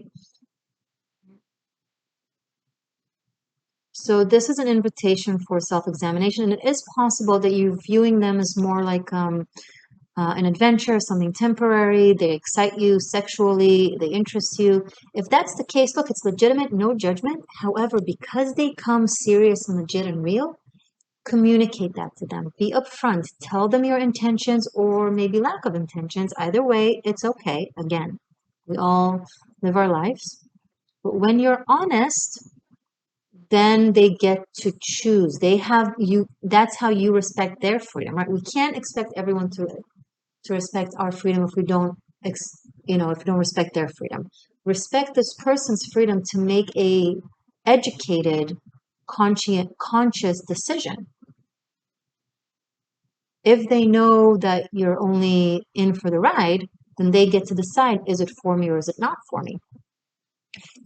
So this is an invitation for self-examination, and it is possible that you're viewing them as more like an adventure, something temporary. They excite you sexually, they interest you. If that's the case, look, it's legitimate, no judgment. However, because they come serious and legit and real, communicate that to them. Be upfront. Tell them your intentions or maybe lack of intentions. Either way, it's okay. Again, we all live our lives. But when you're honest, then they get to choose. They have you. That's how you respect their freedom, right? We can't expect everyone to respect our freedom if we don't, if we don't respect their freedom. Respect this person's freedom to make a educated, conscious decision. If they know that you're only in for the ride, then they get to decide, is it for me or is it not for me?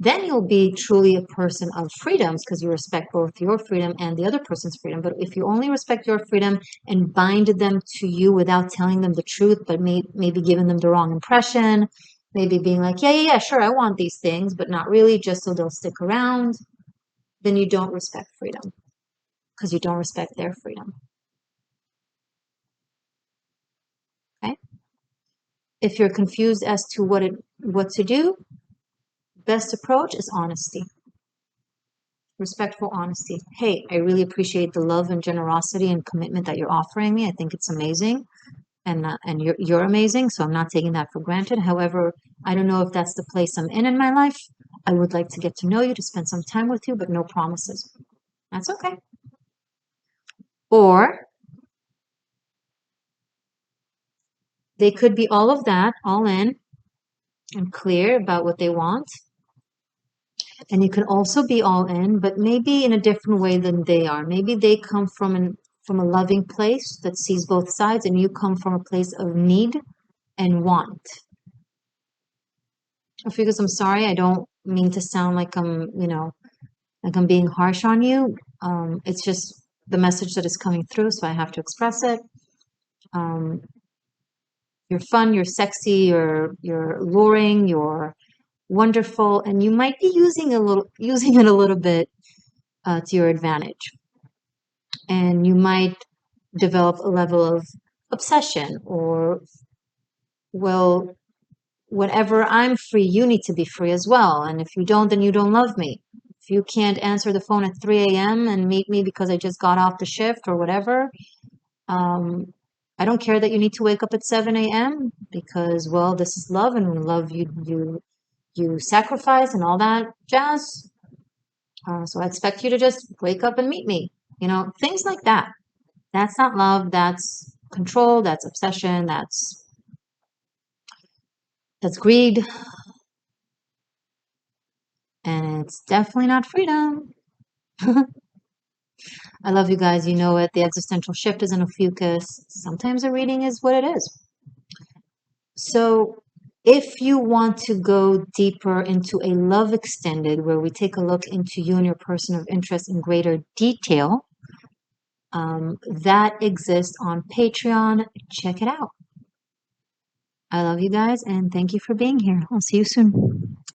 Then you'll be truly a person of freedoms because you respect both your freedom and the other person's freedom. But if you only respect your freedom and bind them to you without telling them the truth, but maybe giving them the wrong impression, maybe being like, yeah, sure, I want these things, but not really, just so they'll stick around, then you don't respect freedom because you don't respect their freedom. Okay? If you're confused as to what to do, best approach is honesty. Respectful honesty. Hey, I really appreciate the love and generosity and commitment that you're offering me. I think it's amazing, and you're amazing. So I'm not taking that for granted. However, I don't know if that's the place I'm in my life. I would like to get to know you, to spend some time with you, but no promises. That's okay. Or they could be all of that, all in, and clear about what they want. And you can also be all in, but maybe in a different way than they are. Maybe they come from a loving place that sees both sides, and you come from a place of need and want. Ophiuchus, I'm sorry, I don't mean to sound like I'm being harsh on you. It's just the message that is coming through, so I have to express it. You're fun, you're sexy, you're alluring, you're wonderful, and you might be using it a little bit to your advantage. And you might develop a level of obsession or, well, whenever I'm free, you need to be free as well. And if you don't, then you don't love me. If you can't answer the phone at 3 a.m. and meet me because I just got off the shift or whatever, I don't care that you need to wake up at 7 a.m. because, well, this is love, and in love you sacrifice and all that jazz. So I expect you to just wake up and meet me. Things like that. That's not love. That's control. That's obsession. That's greed. And it's definitely not freedom. I love you guys. You know it. The existential shift is an Ophiuchus. Sometimes a reading is what it is. So if you want to go deeper into a love extended, where we take a look into you and your person of interest in greater detail, that exists on Patreon. Check it out. I love you guys, and thank you for being here. I'll see you soon.